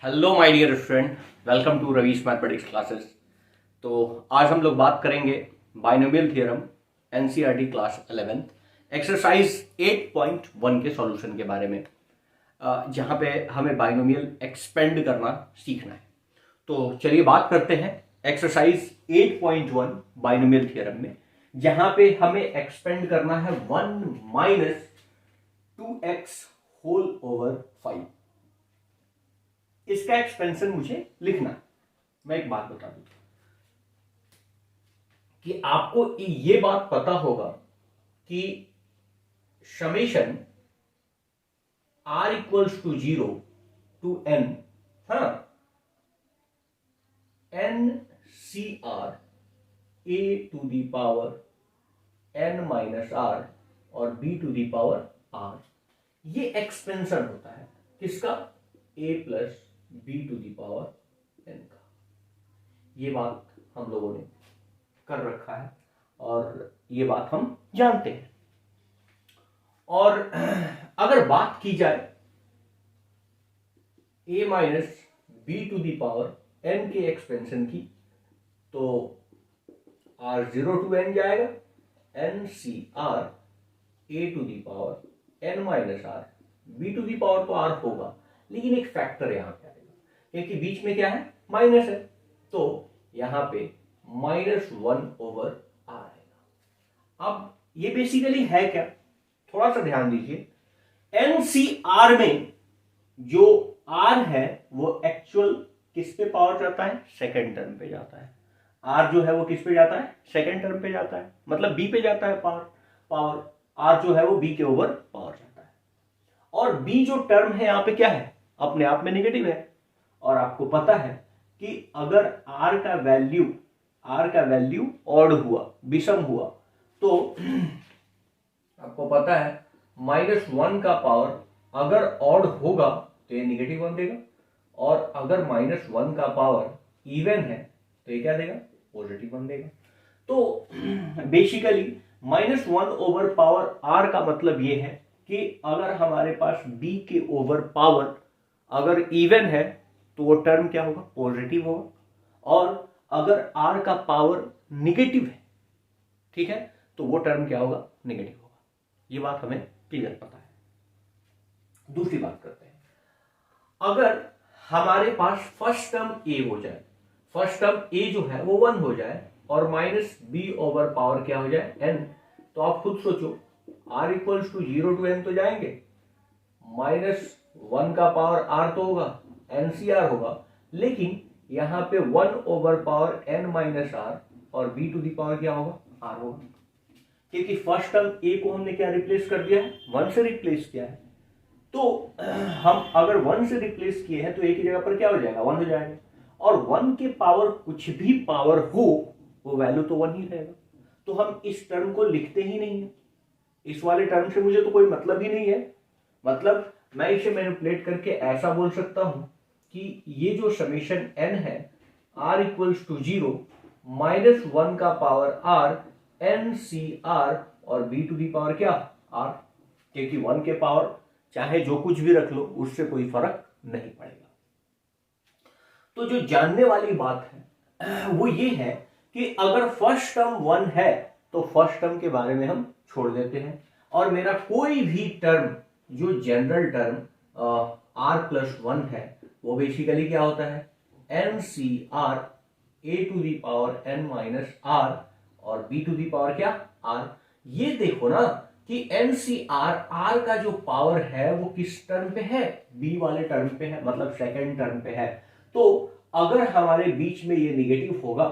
Hello my dear student, welcome to Ravish mathematics classes. तो आज हम लोग बात करेंगे binomial theorem NCERT class 11 exercise 8.1 के सॉल्यूशन के बारे में, जहां पे हमें बाइनोमियल एक्सपेंड करना सीखना है। तो चलिए बात करते हैं एक्सरसाइज 8.1 बाइनोमियल थ्योरम में, जहां पे हमें एक्सपेंड करना है 1 माइनस 2x होल ओवर 5। इसका एक्सपेंशन मुझे लिखना है। मैं एक बात बता दूं कि आपको ये बात पता होगा कि summation r equals to 0 to n, हाँ, n C R a to the power n minus r और b to the power r, ये एक्सपेंशन होता है किसका? a plus B to the power N का। ये बात हम लोगों ने कर रखा है और ये बात हम जानते हैं। और अगर बात की जाए a minus B to the power N के एक्सपेंशन की, तो r जीरो टू एन जाएगा, N C R a to the power n minus r, b to the power तो r होगा, लेकिन एक फैक्टर यहां पे आएगा क्योंकि बीच में क्या है? माइनस है, तो यहां पे -1 ओवर r आएगा। अब ये बेसिकली है क्या? थोड़ा सा ध्यान दीजिए। एनसीआर में जो r है वो एक्चुअल किस पे पावर जाता है? सेकेंड टर्म पे जाता है। r जो है वो किस पे जाता है? सेकेंड टर्म पे जाता है, मतलब b पे जाता है पावर r जो है वो b के ओवर पावर जाता है। और b जो टर्म है यहां पे क्या है? अपने आप में नेगेटिव है। और आपको पता है कि अगर r का वैल्यू ऑड हुआ, विषम हुआ, तो आपको पता है -1 का पावर अगर ऑड होगा तो ये नेगेटिव 1 देगा, और अगर -1 का पावर इवन है तो ये क्या देगा? पॉजिटिव 1 देगा। तो बेसिकली -1 ओवर पावर r का मतलब ये है कि अगर हमारे पास b के ओवर पावर अगर इवन है तो वो टर्म क्या होगा? पॉजिटिव होगा। और अगर r का पावर निगेटिव है, ठीक है, तो वो टर्म क्या होगा? निगेटिव होगा। ये बात हमें क्लियर पता है। दूसरी बात करते हैं, अगर हमारे पास फर्स्ट टर्म a हो जाए, फर्स्ट टर्म a जो है वो 1 हो जाए और माइनस b ओवर पावर क्या हो जाए? n, तो आप खुद सोचो r equals to 0 to n तो जाएंगे, -1 का पावर r तो होगा, एनसीआर होगा, लेकिन यहां पे 1 over power n minus r और b टू दी पावर क्या होगा? r होगा, क्योंकि फर्स्ट टर्म a को हमने क्या रिप्लेस कर दिया है? 1 से रिप्लेस किया है। तो हम अगर 1 से रिप्लेस किए हैं तो a की जगह पर क्या हो जाएगा? 1 हो जाएगा। और 1 के पावर कुछ भी पावर हो, वो वैल्यू तो 1 ही रहेगा। तो हम इस टर्म को लिखते ही नहीं है। इस वाले टर्म से मुझे तो कोई मतलब ही नहीं है। मतलब मैं इसे मैनिपुलेट करके ऐसा बोल सकता हूं कि ये जो समेशन n है, r इक्वल्स टू 0 -1 का पावर r n सी r और b टू दी पावर क्या? r, क्योंकि 1 के पावर चाहे जो कुछ भी रख लो उससे कोई फर्क नहीं पड़ेगा। तो जो जानने वाली बात है वो ये है कि अगर फर्स्ट टर्म 1 है तो फर्स्ट टर्म के बारे में हम छोड़ देते हैं, और मेरा कोई भी टर्म जो जनरल टर्म r प्लस 1 है वो बेसिकली क्या होता है? N C R A to the power n minus r और b टू दी पावर क्या? r। ये देखो ना कि एन सी आर, r का जो पावर है वो किस टर्म पे है? b वाले टर्म पे है, मतलब सेकेंड टर्म पे है। तो अगर हमारे बीच में ये निगेटिव होगा,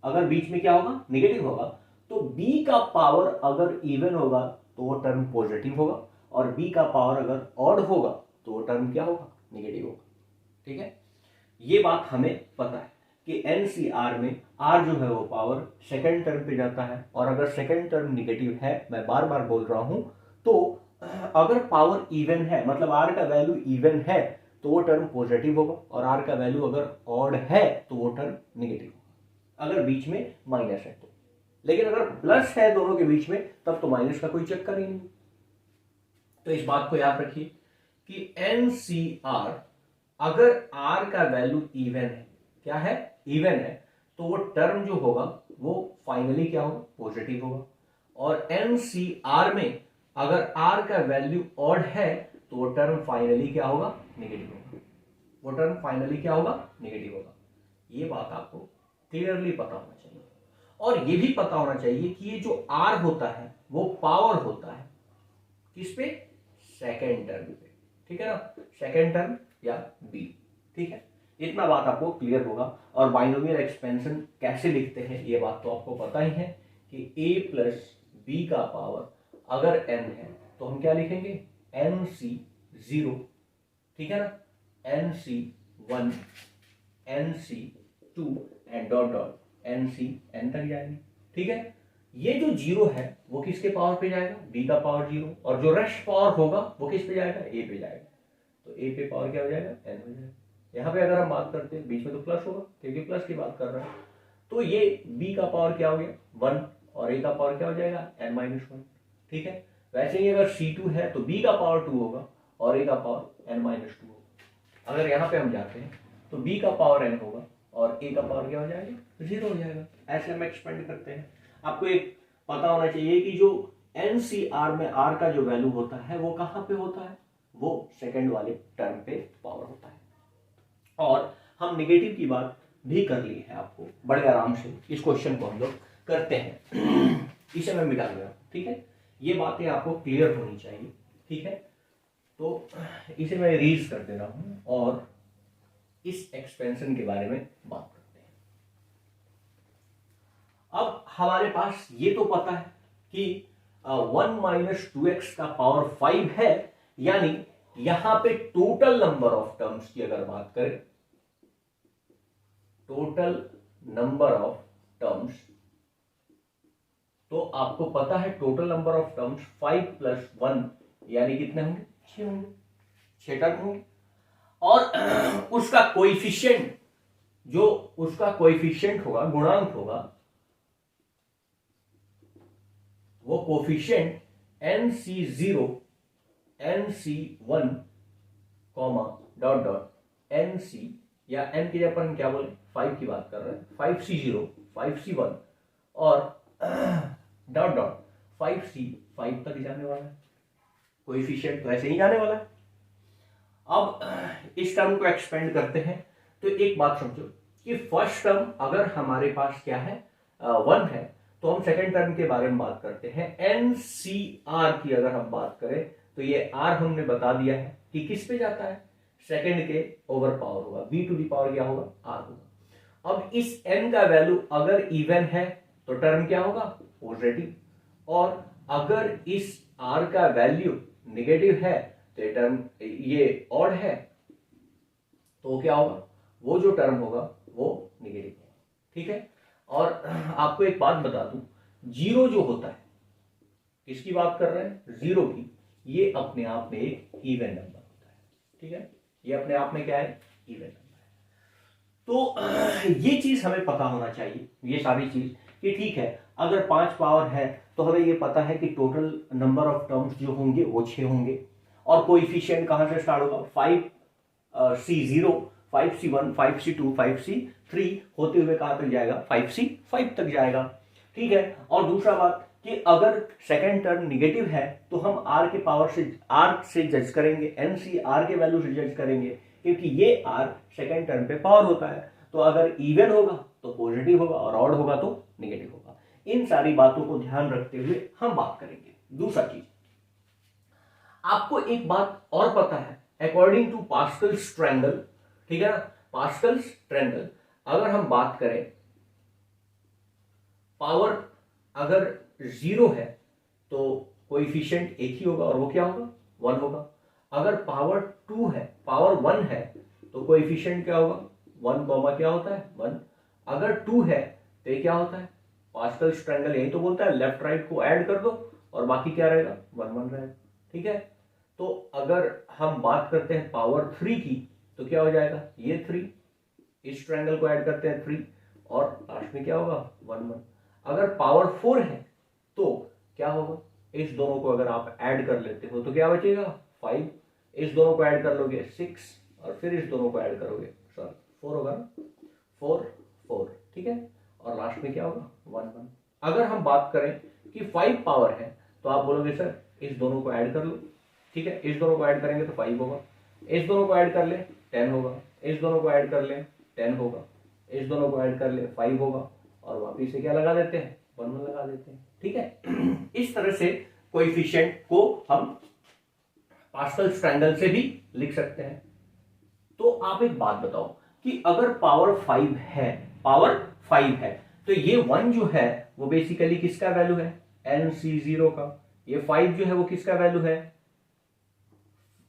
अगर बीच में क्या होगा? निगेटिव होगा, तो b का पावर अगर इवन होगा तो वो टर्म पॉजिटिव होगा, और b का पावर अगर ऑड होगा तो वो टर्म क्या होगा? नेगेटिव होगा। ठीक है, ये बात हमें पता है कि एनसीआर में r जो है वो पावर सेकेंड टर्म पे जाता है, और अगर सेकेंड टर्म निगेटिव है, मैं बार बार बोल रहा हूं, तो अगर पावर इवन है, मतलब r का वैल्यू इवन है, तो वो टर्म पॉजिटिव होगा, और r का वैल्यू अगर ऑड है तो वो टर्म नेगेटिव होगा, अगर बीच में माइनस है तो। लेकिन अगर प्लस है दोनों के बीच में, तब तो माइनस का कोई चक्कर ही नहीं। तो इस बात को याद रखिए कि एनसीआर अगर r का वैल्यू इवन है, क्या है, इवन है, तो वो टर्म जो होगा वो फाइनली क्या होगा, पॉजिटिव होगा। और NCR में अगर r का वैल्यू ऑड है तो वो टर्म फाइनली क्या होगा, नेगेटिव होगा। वो टर्म फाइनली क्या होगा, नेगेटिव होगा। ये बात आपको क्लियरली पता होना चाहिए। और ये भी पता होना चाहिए कि ये जो r होता है वो पावर होता है किस पे, सेकेंड टर्म पे, ठीक है ना, सेकेंड टर्म या b, ठीक है। इतना बात आपको क्लियर होगा। और बाइनोमियल एक्सपेंशन कैसे लिखते हैं ये बात तो आपको पता ही है कि a प्लस बी का पावर अगर n है तो हम क्या लिखेंगे, NC0, ठीक है ना, NC1, NC2 and dot dot NCn तक जाएंगे, ठीक है। ये जो जीरो है वो किसके पावर पे जाएगा, b का पावर जीरो, और जो रेस्ट पावर होगा वो किस पे जाएगा, a पे जाएगा। तो a पे पावर क्या हो जाएगा, n हो जाएगा। यहाँ पे अगर हम बात करते हैं बीच में तो प्लस होगा क्योंकि प्लस की बात कर रहे हैं, तो ये b का पावर क्या हो गया 1 और a का पावर क्या हो जाएगा n-1, ठीक है। वैसे ही अगर C2 है तो b का पावर 2 होगा और a का पावर n-2 होगा। अगर यहाँ पे हम जाते हैं तो b का पावर n होगा और a का पावर क्या हो जाएगा, 0 हो जाएगा। ऐसे हम एक्सपेंड करते हैं। आपको एक पता होना चाहिए कि जो NCR में r का जो वैल्यू होता है वो कहाँ पे होता है, वो सेकंड वाले टर्म पे पावर होता है। और हम नेगेटिव की बात भी कर ली है, आपको बड़े आराम से इस क्वेश्चन को हम लोग करते हैं। इसे मैं मिटा दूंगा, ठीक है। ये बातें आपको क्लियर होनी चाहिए, ठीक है। तो इसे मैं रीज कर दे रहा हूं और इस एक्सपेंशन के बारे में बात करते हैं। अब हमारे पास ये तो पता है कि 1 माइनस 2x का पावर 5 है, यानी यहां पे टोटल नंबर ऑफ टर्म्स की अगर बात करें, टोटल नंबर ऑफ टर्म्स, तो आपको पता है total number of terms 5 plus 1 यानी कितने होंगे, 6 होंगे, 6 टर्म होंगे। और उसका कोएफिशिएंट, जो उसका कोएफिशिएंट होगा, गुणांक होगा, वो coefficient NC0, NC1, dot dot NC, या n की जगह पर हम क्या बोले 5 की बात कर रहे हैं, 5C0, 5C1 और डॉट डॉट 5C5 तक जाने वाला है। कोएफिशिएंट तो ऐसे ही जाने वाला है। अब इस टर्म को एक्सपेंड करते हैं तो एक बात समझो कि फर्स्ट टर्म अगर हमारे पास क्या है 1 है, तो हम सेकेंड टर्म के बारे में बात करते हैं। NCR की अगर हम बात करें तो ये R हमने बता दिया है कि किस पे जाता है, सेकेंड के ओवर पावर होगा, b टू दी पावर क्या होगा, r होगा। अब इस n का वैल्यू अगर इवन है तो टर्म क्या होगा, पॉजिटिव, और अगर इस r का वैल्यू नेगेटिव है तो ये टर्म ये ऑड है, तो क्या होगा, वो जो टर्म होगा वो नेगेटिव होगा, ठीक है। और आपको एक बात बता दूं, जीरो जो होता है, किसकी बात कर रहे हैं, जीरो की, ये अपने आप में एक इवन नंबर होता है, ठीक है। ये अपने आप में क्या है, इवन नंबर है। तो ये चीज हमें पता होना चाहिए, ये सारी चीज कि ठीक है, अगर 5 पावर है तो हमें ये पता है कि टोटल नंबर ऑफ टर्म्स जो होंगे वो 6 होंगे, और कोएफिशिएंट कहां से स्टार्ट होगा, 5C0, 5C1, 5C2, 5C3 होते हुए कहां तक जाएगा, 5C5 तक जाएगा, ठीक है। और दूसरा बात कि अगर सेकेंड टर्म निगेटिव है तो हम r के पावर से, r से जज करेंगे, NCR के वैल्यू से जज करेंगे, क्योंकि ये r सेकेंड टर्म पे पावर होता है। तो अगर इवन होगा तो पॉजिटिव होगा और ऑड होगा तो निगेटिव होगा। इन सारी बातों को ध्यान रखते हुए हम बात करेंगे। दूसरा चीज, आपको एक बात और पता है, अकॉर्डिंग टू पास्कल्स ट्रायंगल, ठीक है ना, पास्कल्स ट्रायंगल अगर हम बात करें, पावर अगर 0 है तो कोएफिशिएंट एक ही होगा और वो क्या होगा, 1 होगा। अगर पावर 2 है, पावर 1 है तो कोएफिशिएंट क्या होगा, 1 कॉमा क्या होता है, 1। अगर 2 है तो ये क्या होता है, पास्कल्स ट्रायंगल यही तो बोलता है लेफ्ट राइट को ऐड कर दो और बाकी क्या रहेगा, 1 1 रहेगा, ठीक है। तो अगर हम बात करते हैं पावर 3 की तो क्या हो जाएगा, ये 3, इस ट्रायंगल को ऐड करते हैं 3 और लास्ट में क्या होगा, 1 1। अगर पावर 4 है तो क्या होगा, इस दोनों को अगर आप ऐड कर लेते हो तो क्या बचेगा, 5, इस दोनों को ऐड कर लोगे 6, और फिर इस दोनों को ऐड करोगे, सॉरी 4 होगा ना, 4 4, ठीक है, और लास्ट में क्या होगा 1 1। अगर हम बात करें कि 5 पावर है तो आप बोलोगे सर इस दोनों को ऐड कर लो, ठीक है, इस दोनों को ऐड करेंगे तो 5 होगा, इस दोनों को ऐड कर ले 10 होगा, इस दोनों को ऐड कर ले 10 होगा, इस दोनों को ऐड कर ले 5 होगा, और वापिस से क्या लगा देते हैं 1 1 लगा देते हैं, ठीक है। इस तरह से कोएफिशिएंट को हम पास्कल्स ट्रायंगल से भी लिख सकते हैं। तो आप एक बात बताओ कि अगर पावर 5 है, पावर 5 है, तो ये 1 जो है वो बेसिकली किसका वैल्यू है, NC0 का, ये 5 जो है वो किसका वैल्यू है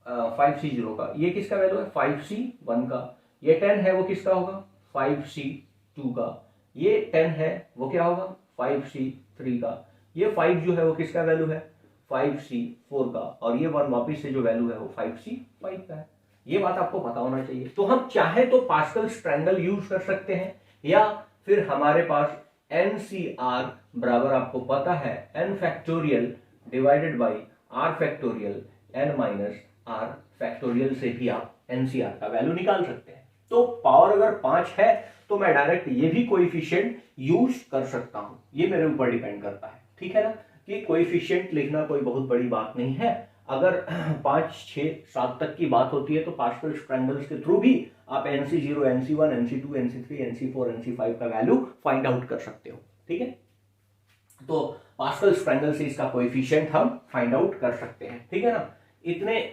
5C0 का, ये किसका वैल्यू है 5C1 का, ये 10 है वो किसका होगा 5C2 का, ये 10 है वो क्या होगा 5C3 का, ये 5 जो है वो किसका वैल्यू है 5C4 का, और ये 1 वापिस से जो वैल्यू है वो 5C5 का है। ये बात आपको पता होना चाहिए। तो हम चाहे तो पास्कल्स ट्रायंगल यूज कर सकते हैं, या फिर हमारे पास NCR बराबर आपको पता है n factorial divided by r factorial n minus r factorial से भी आप NCR का वैल्यू निकाल सकते हैं। तो पावर अगर 5 है तो मैं डायरेक्ट ये भी कोएफिशिएंट यूज कर सकता हूं, ये मेरे ऊपर डिपेंड करता है, ठीक है ना, कि कोएफिशिएंट लिखना कोई बहुत बड़ी बात नहीं है। अगर 5 6 7 तक की बात होती है तो पास्कल्स ट्रायंगल्स के थ्रू भी आप NC0 NC1 NC2 NC3 NC4 NC5 का वैल्यू फाइंड आउट कर सकते हो, ठीक है। तो पास्कल्स ट्रायंगल से इसका कोएफिशिएंट हम फाइंड आउट कर सकते हैं, ठीक है ना। इतने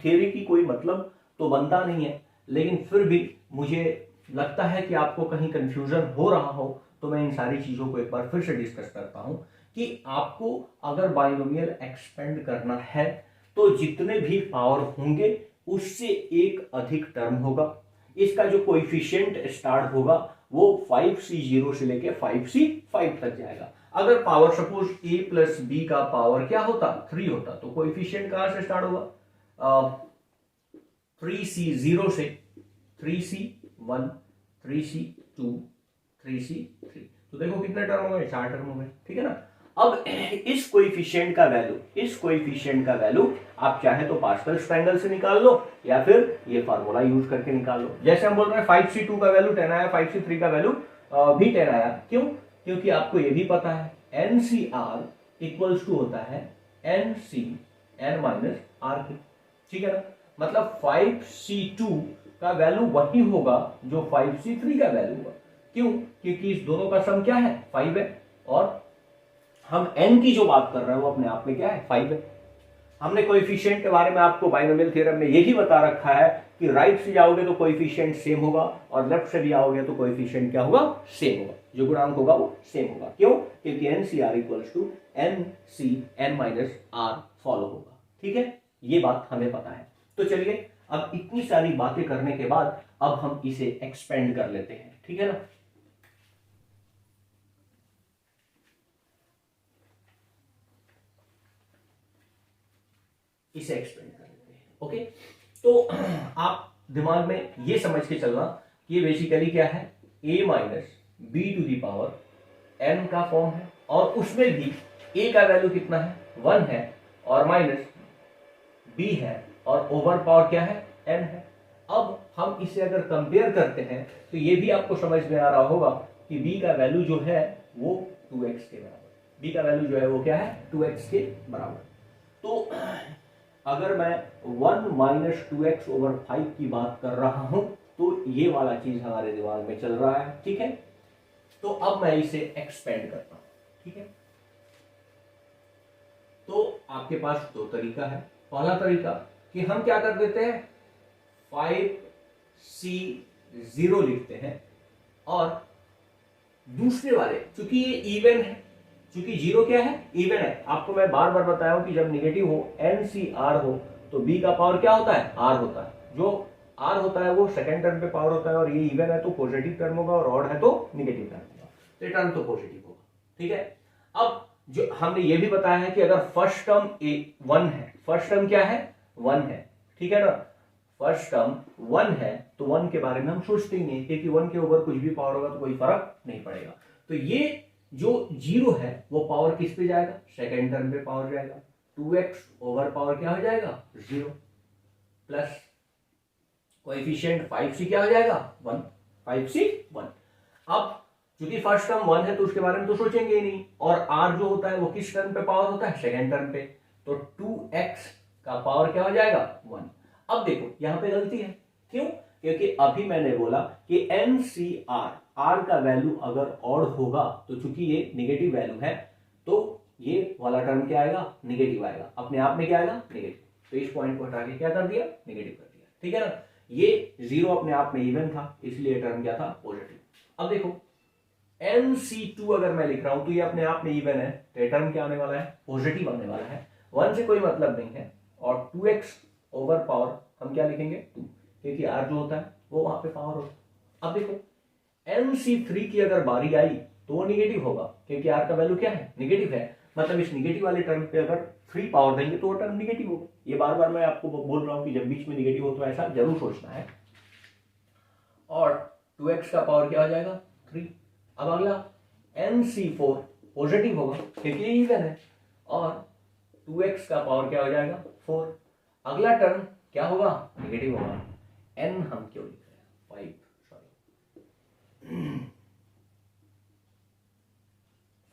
थ्योरी की कोई मतलब तो बनता नहीं है, लेकिन फिर भी मुझे लगता है कि आपको कहीं कंफ्यूजन हो रहा हो, तो मैं इन सारी चीजों को एक बार फिर से डिस्कस करता हूं कि आपको अगर बाइनोमियल एक्सपेंड करना है तो जितने भी पावर होंगे उससे एक अधिक टर्म होगा, इसका जो कोएफिशिएंट स्टार्ट होगा वो 5C0 से लेके 5C5 तक जाएगा। अगर power suppose a plus B का पावर क्या होता 3 होता, तो कोएफिशिएंट कहां से स्टार्ट होगा 3C0 से 3C1 3C2 3C3, तो देखो कितने टर्म हो गए 4 टर्म हो गए, ठीक है ना। अब इस कोएफिशिएंट का वैल्यू आप चाहे तो पास्कल्स ट्रायंगल से निकाल लो, या फिर ये फार्मूला यूज करके निकाल लो। जैसे हम बोल रहे हैं 5C2 का वैल्यू 10 आया, 5C3 का वैल्यू भी 10 आया, क्यों, क्योंकि आपको ये भी पता है NCR इक्वल्स टू होता है NCN माइनस R के, ठीक है ना। मतलब 5C2 का वैल्यू वही होगा जो 5C3 का वैल्यू होगा, क्यों, क्योंकि इस दोनों का सम क्या है 5 है, और हम n की जो बात कर रहे हैं वो अपने आप में क्या है 5 है। हमने कोएफिशिएंट के बारे में आपको बाइनोमियल थ्योरम में यही बता रखा है कि राइट से जाओगे तो कोएफिशिएंट सेम होगा, और लेफ्ट से भी आओगे तो कोएफिशिएंट क्या होगा सेम होगा, जो गुणांक होगा वो सेम होगा, क्यों, क्योंकि NCR equals to NCN minus R follow होगा, ठीक है, ये बात हमें पता है। तो चलिए अब इतनी सारी बातें करने के बाद अब हम इसे एक्सपेंड कर लेते हैं, ठीक है ना। इसे एक्सपेंड कर लेते हैं, ओके। तो आप दिमाग में ये समझ के चलना कि ये बेसिकली क्या है a minus B to the power n का फॉर्म है, और उसमें भी a का वैल्यू कितना है 1 है, और माइनस b है, और ओवर पावर क्या है n है। अब हम इसे अगर कंपेयर करते हैं तो ये भी आपको समझ में आ रहा होगा कि b का वैल्यू जो है वो 2x के बराबर, b का वैल्यू जो है वो क्या है 2x के बराबर। तो अगर मैं 1 माइनस 2x ओवर 5 की बात कर रहा हूं तो ये वाला चीज हमारे दिमाग में चल रहा है, ठीक है। तो अब मैं इसे एक्सपेंड करता हूं, ठीक है। तो आपके पास दो तरीका है। पहला तरीका कि हम क्या कर देते हैं 5C0 लिखते हैं, और दूसरे वाले चूंकि ये इवन है, चूंकि जीरो क्या है इवन है, आपको मैं बार बार बताया हूं कि जब निगेटिव हो NCR हो तो b का पावर क्या होता है r होता है, जो r होता है वो सेकंड टर्म पे पावर होता है, और ये इवन है तो पॉजिटिव टर्म होगा, और ऑड है तो निगेटिव टर्म होगा, तो ये टर्म तो पॉजिटिव होगा, ठीक है। अब जो हमने ये भी बताया है कि अगर फर्स्ट टर्म 1 है, फर्स्ट टर्म क्या है 1 है, ठीक है ना, फर्स्ट टर्म 1 है तो 1 के बारे में हम सोचते ही नहीं, क्योंकि 1 के ऊपर कुछ भी पावर होगा तो कोई फर्क नहीं पड़ेगा। तो ये जो 0 है वो पावर किस पे जाएगा सेकेंड टर्म पे पावर जाएगा, 2x ओवर पावर क्या हो जाएगा 0, प्लस कोएफिशिएंट 5c क्या हो जाएगा 1, 5c 1। अब क्योंकि फर्स्ट टर्म 1 है तो उसके बारे में तो सोचेंगे ही नहीं, और r जो होता है वो किस टर्म पे पावर होता है, सेकेंड टर्म पे, तो 2x का पावर क्या हो जाएगा 1। अब देखो यहां पे गलती है, क्यों? क्योंकि अभी मैंने बोला कि NCR r का वैल्यू अगर ऑड होगा तो चूंकि ये नेगेटिव वैल्यू है तो ये वाला टर्म क्या आएगा, नेगेटिव आएगा, अपने आप में क्या आएगा, नेगेटिव। तो इस पॉइंट को हटा के क्या कर दिया, नेगेटिव कर दिया, ठीक है ना। ये जीरो अपने आप में इवन था, इसलिए टर्म क्या था, पॉजिटिव। अब देखो NC2 अगर मैं लिख रहा हूं तो ये अपने आप में इवन है, तो ये टर्म क्या आने वाला है, पॉजिटिव आने वाला है, 1 से कोई मतलब नहीं है। और 2x ओवर पावर हम क्या लिखेंगे 2, क्योंकि r जो होता है वो वहां पे पावर होता है। अब देखो NC3 की अगर बारी आई तो वो निगेटिव होगा, क्योंकि r का वैल्यू क्या है, नेगेटिव है, मतलब इस निगेटिव वाले टर्म पे अगर 3 पावर देंगे तो वो टर्म निगेटिव होगा। ये बार बार मैं आपको बोल रहा हूं कि जब बीच में निगेटिव हो तो ऐसा जरूर सोचना है। और 2x का पावर क्या हो जाएगा 3। अब अगला NC4 पॉजिटिव होगा क्योंकि ये इवन है, और 2x का पावर क्या हो जाएगा 4। अगला टर्म क्या होगा, नेगेटिव होगा। n हम क्यों लिख रहे हैं 5, सॉरी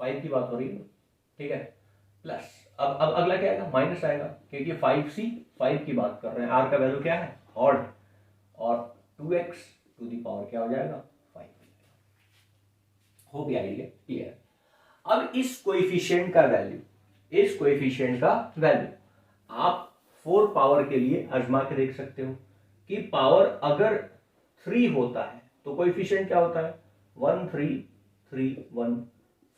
5 की बात हो रही है, ठीक है, प्लस अब अगला क्या आएगा, माइनस आएगा, क्योंकि 5c 5 की बात कर रहे हैं, r का वैल्यू क्या है ऑड, और 2x टू दी पावर क्या हो जाएगा 5। हो गया आइडिया क्लियर। अब इस कोएफिशिएंट का वैल्यू आप 4 पावर के लिए आजमा के देख सकते हो कि पावर अगर 3 होता है तो कोएफिशिएंट क्या होता है 1 3 3 1,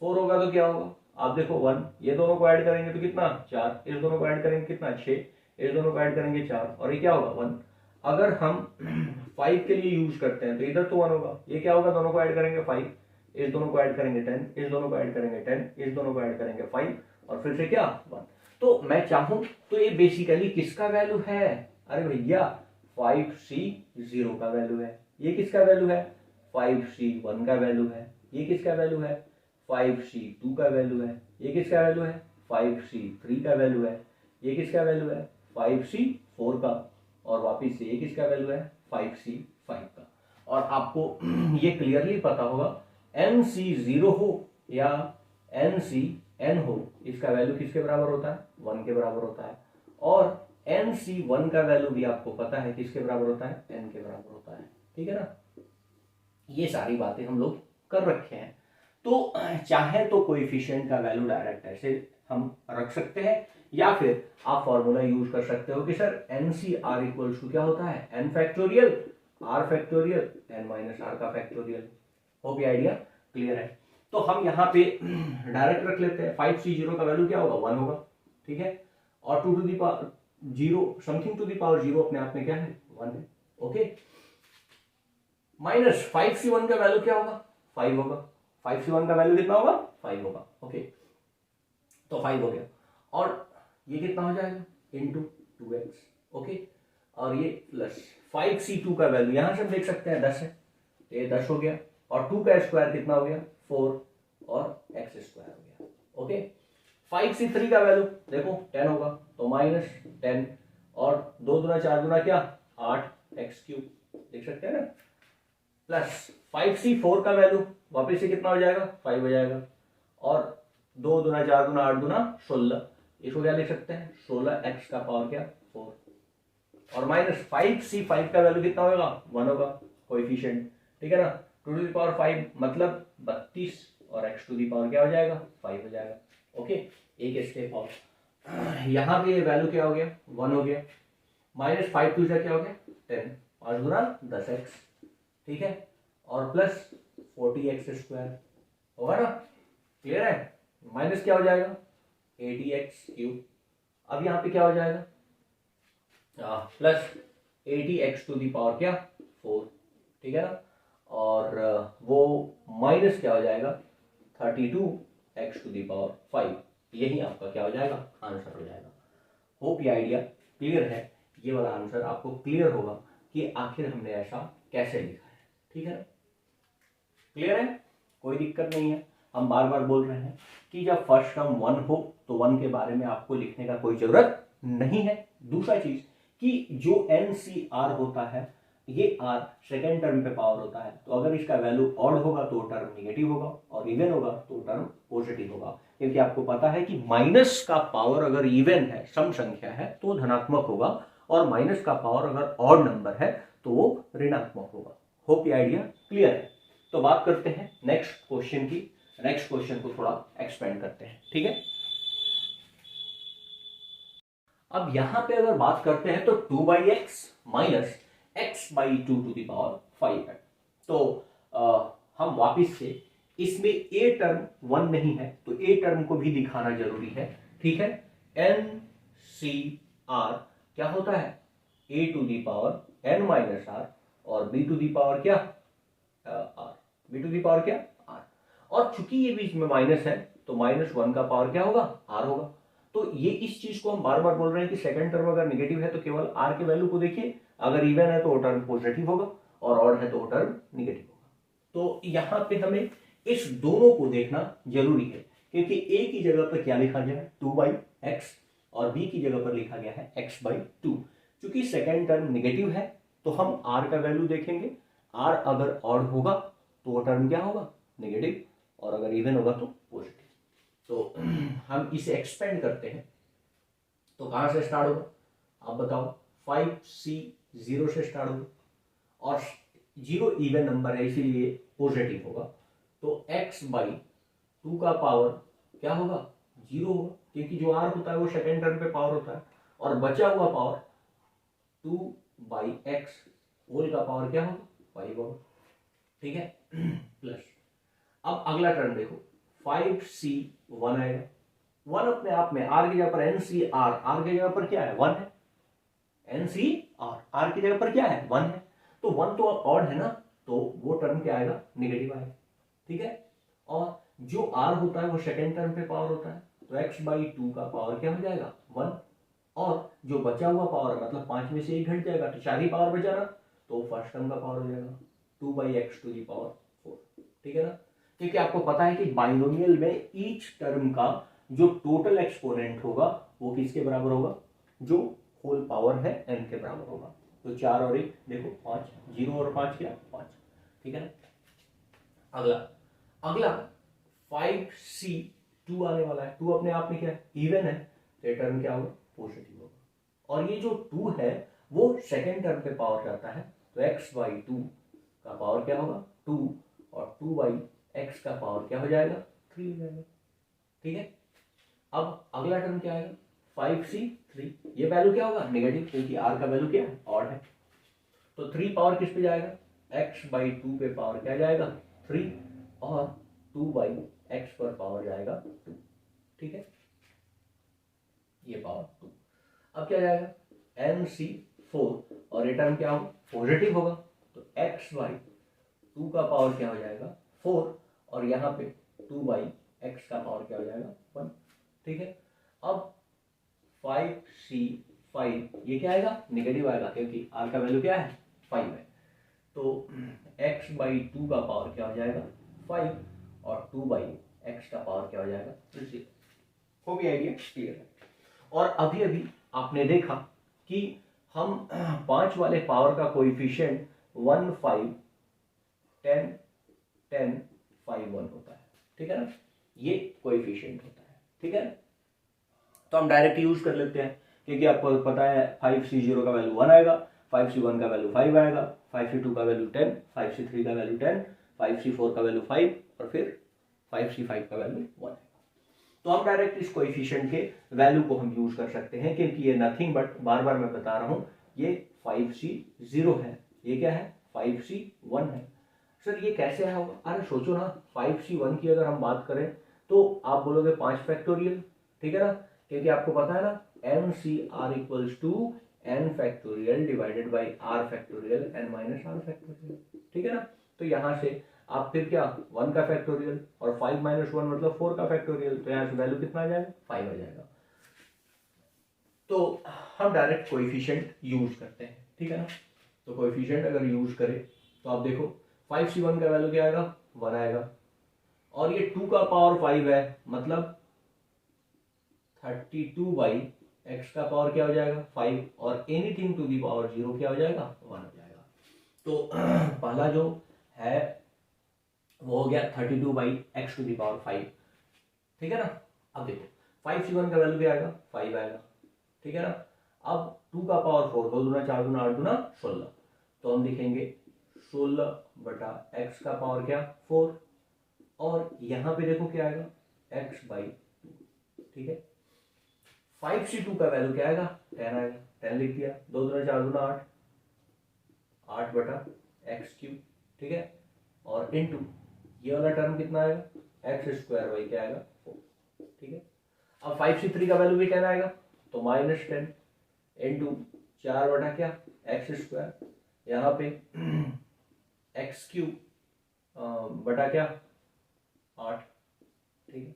4 होगा तो क्या होगा, आप देखो 1, ये दोनों को ऐड करेंगे तो कितना 4, इस दोनों को ऐड करेंगे कितना 6, इस दोनों को ऐड करेंगे 4, और ये क्या होगा 1। अगर हम 5 के लिए यूज करते हैं तो इधर तो 1 होगा, ये क्या होगा, दोनों को ऐड करेंगे 5, इस दोनों को ऐड करेंगे 10, इस दोनों को ऐड करेंगे 10, इस दोनों को ऐड करेंगे 5, और फिर से क्या 1। तो मैं चाहूं तो ये बेसिकली किसका वैल्यू है, अरे भैया 5c 0 का वैल्यू है, ये किसका वैल्यू है 5c 1 का वैल्यू है, ये किसका वैल्यू है 5c 2 का वैल्यू है, ये किसका वैल्यू है 5c 3 का वैल्यू है, ये किसका वैल्यू है 5c 4 का, और वापिस से ये किसका वैल्यू है 5c 5 का। और आपको ये क्लियरली पता होगा NC 0 हो या NC n हो, इसका वैल्यू किसके बराबर होता है 1 के बराबर होता है, और NC 1 का वैल्यू भी आपको पता है किसके बराबर होता है n के बराबर होता है, ठीक है ना। ये सारी बातें हम लोग कर रखे हैं, तो चाहे तो कोएफिशिएंट का वैल्यू डायरेक्ट ऐसे हम रख सकते हैं, या फिर आप फॉर्मूला यूज कर सकते हो कि सर NCR इक्वल्स टू क्या होता है n factorial r factorial n minus r का फैक्टोरियल। होप ये आइडिया क्लियर है। तो हम यहाँ पे डायरेक्ट रख लेते हैं, 5c 0 का वैल्यू क्या होगा 1 होगा, ठीक है, और 2 to the power 0 something to the power 0 अपने आप में क्या है 1 है, ओके, माइनस 5c1 का वैल्यू क्या होगा 5 होगा, 5c1 का वैल्यू कितना होगा 5 होगा, ओके, तो 5 हो गया, और ये कितना हो जाएगा इंटू 2x, ओके, और ये प्लस 5c2 का वैल्यू यहां से हम देख सकते हैं 10 है, तो ये 10 हो गया, और 2 का स्क्वायर कितना हो गया 4, और x स्क्वायर हो गया, ओके। 5c3 का वैल्यू देखो 10 होगा तो माइनस 10, और 2 दूना 4 दूना क्या 8 x क्यूब, देख सकते हैं ना, प्लस 5c4 का वैल्यू वापस से कितना हो जाएगा 5 हो जाएगा, और 2 दूना 4 दूना 8 दूना 16, इसको क्या लिख सकते हैं 16x का पावर क्या 4, और माइनस 5c5 का वैल्यू कितना होगा 1 होगा कोएफिशिएंट, ठीक है ना, 2 टू द पावर 5 मतलब 32, और x टू द पावर क्या हो जाएगा 5 हो जाएगा, ओके। एक स्टेप और, यहाँ पे वैल्यू क्या हो गया 1 हो गया, माइनस 5 टू क्या हो गया 10, 5 गुना 10x, ठीक है, और प्लस 40x स्क्वायर होगा ना, क्लियर है, माइनस क्या हो जाएगा 80x क्यूब, अब यहाँ पे क्या हो जाएगा plus 80x to the power क्या 4, ठीक है ना, और वो माइनस क्या हो जाएगा 32x टू दी पावर 5, यही आपका क्या हो जाएगा आंसर हो जाएगा। होप ये आइडिया क्लियर है, ये वाला आंसर आपको क्लियर होगा कि आखिर हमने ऐसा कैसे लिखा है, ठीक है ना, क्लियर है, कोई दिक्कत नहीं है। हम बार बार बोल रहे हैं कि जब फर्स्ट टर्म 1 हो तो 1 के बारे में आपको लिखने का कोई जरूरत नहीं है। दूसरा चीज कि जो NCR होता है ये r सेकेंड टर्म पे पावर होता है, तो अगर इसका वैल्यू ऑड होगा तो टर्म निगेटिव होगा और इवन होगा तो टर्म पॉजिटिव होगा, क्योंकि आपको पता है कि माइनस का पावर अगर इवन है, सम संख्या है, तो धनात्मक होगा और माइनस का पावर अगर ऑड नंबर है तो वो ऋणात्मक होगा। होप ये आइडिया क्लियर है। तो बात करते हैं नेक्स्ट क्वेश्चन की। नेक्स्ट क्वेश्चन को थोड़ा एक्सपेंड करते हैं, ठीक है। अब यहां पे अगर बात करते हैं तो 2/x minus x by 2 to the power 5 है। तो हम वापिस से इसमें a टर्म 1 नहीं है तो a टर्म को भी दिखाना जरूरी है, ठीक है। NCR क्या होता है, a to the power n minus r और b टू द पावर क्या r, b to the power क्या r। और चूंकि ये बीच में माइनस है तो -1 का पावर क्या होगा, r होगा। तो ये इस चीज को हम बार बार बोल रहे हैं कि सेकंड टर्म अगर नेगेटिव है तो केवल r के वैल्यू को देखिए, अगर इवन है तो वो टर्म पॉजिटिव होगा और ऑड है तो वो टर्म नेगेटिव होगा। तो यहाँ पे हमें इस दोनों को देखना जरूरी है, क्योंकि a की जगह पर क्या लिखा गया है 2/x और b की जगह पर लिखा गया है x/2। चूंकि सेकंड टर्म नेगेटिव है तो हम r का वैल्यू देखेंगे, r अगर ऑड होगा तो वो टर्म क्या होगा, नेगेटिव, और अगर इवन होगा तो पॉजिटिव। तो हम इसे एक्सपेंड करते हैं तो कहां से स्टार्ट होगा, आप बताओ। 5c 0 से स्टार्ट होगा और 0 इवन नंबर है इसीलिए पॉजिटिव होगा, तो x/2 का पावर क्या होगा, 0 होगा, क्योंकि जो r होता है वो सेकेंड टर्म पे पावर होता है, और बचा हुआ पावर 2/x होल का पावर क्या होगा, 5 होगा, ठीक है। प्लस अब अगला टर्म देखो 5c 1 आएगा, 1 अपने आप में r की जगह पर NCR, r की जगह पर क्या है 1 है, NCR r की जगह पर क्या है 1 है, तो 1 तो ऑड है ना, तो वो टर्म क्या आएगा, नेगेटिव आएगा, ठीक है। और जो r होता है वो सेकेंड टर्म पे पावर होता है, तो x/2 का पावर क्या हो जाएगा 1, और जो बचा हुआ पावर है मतलब 5 में से 1 घट जाएगा तो 4 ही पावर बचा ना, तो फर्स्ट टर्म का पावर हो जाएगा 2/x टू द पावर 4, ठीक है ना। क्योंकि आपको पता है कि बाइनोमियल में ईच टर्म का जो टोटल एक्सपोनेंट होगा वो किसके बराबर होगा, जो होल पावर है n के बराबर होगा। तो 4 और 1 देखो 5, 0 और 5 क्या 5, ठीक है ना। अगला अगला 5c 2 आने वाला है, 2 अपने आप में क्या है इवन है, तो टर्म क्या होगा, पॉजिटिव होगा, और ये जो 2 है वो सेकेंड टर्म पे पावर जाता है, तो x/2 का पावर क्या होगा 2, और 2/x का पावर क्या हो जाएगा 3 हो जाएगा, ठीक है। अब अगला टर्म क्या आएगा 5c 3, ये वैल्यू क्या होगा नेगेटिव, क्योंकि r का वैल्यू क्या है ऑड है, तो 3 पावर किस पे जाएगा, x/2 पे पावर क्या जाएगा 3, और 2/x पर पावर जाएगा 2, ठीक है, ये पावर 2। अब क्या जाएगा NC4, और ये टर्म क्या होगा पॉजिटिव होगा, तो x/2 का पावर क्या हो जाएगा 4, और यहाँ पे 2/x का पावर क्या हो जाएगा 1, ठीक है। अब 5c5 ये क्या आएगा नेगेटिव आएगा, क्योंकि r का वैल्यू क्या है 5 है, तो x/2 का पावर क्या हो जाएगा 5, और 2/x का पावर क्या हो जाएगा 0। हो भी आइडिया क्लियर है। और अभी अभी आपने देखा कि हम 5 वाले पावर का कोएफिशिएंट 1 5 10 10 5 1 होता है, ठीक है ना, ये कोएफिशिएंट होता है, ठीक है। तो हम डायरेक्ट यूज कर लेते हैं, क्योंकि आपको पता है 5c0 का वैल्यू 1 आएगा, 5c1 का वैल्यू 5 आएगा, 5c2 का वैल्यू 10, 5c3 का वैल्यू 10, 5c4 का वैल्यू 5, और फिर 5c5 का वैल्यू 1 आएगा। तो हम डायरेक्ट इस कोएफिशिएंट के वैल्यू को हम यूज कर सकते हैं, क्योंकि ये नथिंग बट, बार बार मैं बता रहा हूं, ये 5c0 है, ये क्या है 5c1 है। सर ये कैसे आया होगा, अरे सोचो ना 5c1 की अगर हम बात करें तो आप बोलोगे 5 फैक्टोरियल, ठीक है ना, क्योंकि आपको पता है ना NCR equals to n factorial divided by r factorial n minus r factorial, ठीक है ना। तो यहां से आप फिर क्या 1 का फैक्टोरियल और 5 - 1 मतलब 4 का फैक्टोरियल, तो यहाँ से वैल्यू कितना आ जाएगा 5 आ जाएगा। तो हम डायरेक्ट कोएफिशिएंट यूज करते हैं, ठीक है ना। तो कोएफिशिएंट अगर यूज करें तो आप देखो 5c1 का वैल्यू क्या आएगा 1 आएगा, और ये 2 का पावर 5 है, मतलब 32/x का पावर क्या हो जाएगा 5, और एनीथिंग टू दी पावर 0 क्या हो जाएगा 1 हो जाएगा। तो पहला जो है वो हो गया 32/x⁵, ठीक है ना। अब देखो 5c1 का वैल्यू क्या आएगा, 5 आएगा, ठीक है ना। अब 2 का पावर 4, 2 दूना 4 दूना 8 दूना 16, तो हम लिखेंगे 16/x का पावर क्या 4, और यहां पे देखो क्या आएगा x/2, ठीक है। 5c2 का वैल्यू क्या आएगा 10 आएगा, 10 लिख दिया, 2 दूना 4 दूना 8, 8/x³, ठीक है। और इनटू ये वाला टर्म कितना आएगा x² क्या आएगा 4, ठीक है। अब 5c3 का वैल्यू भी 10 आएगा, तो -10 इनटू 4 क्या x², यहाँ पे x³ बटा क्या 8, ठीक है।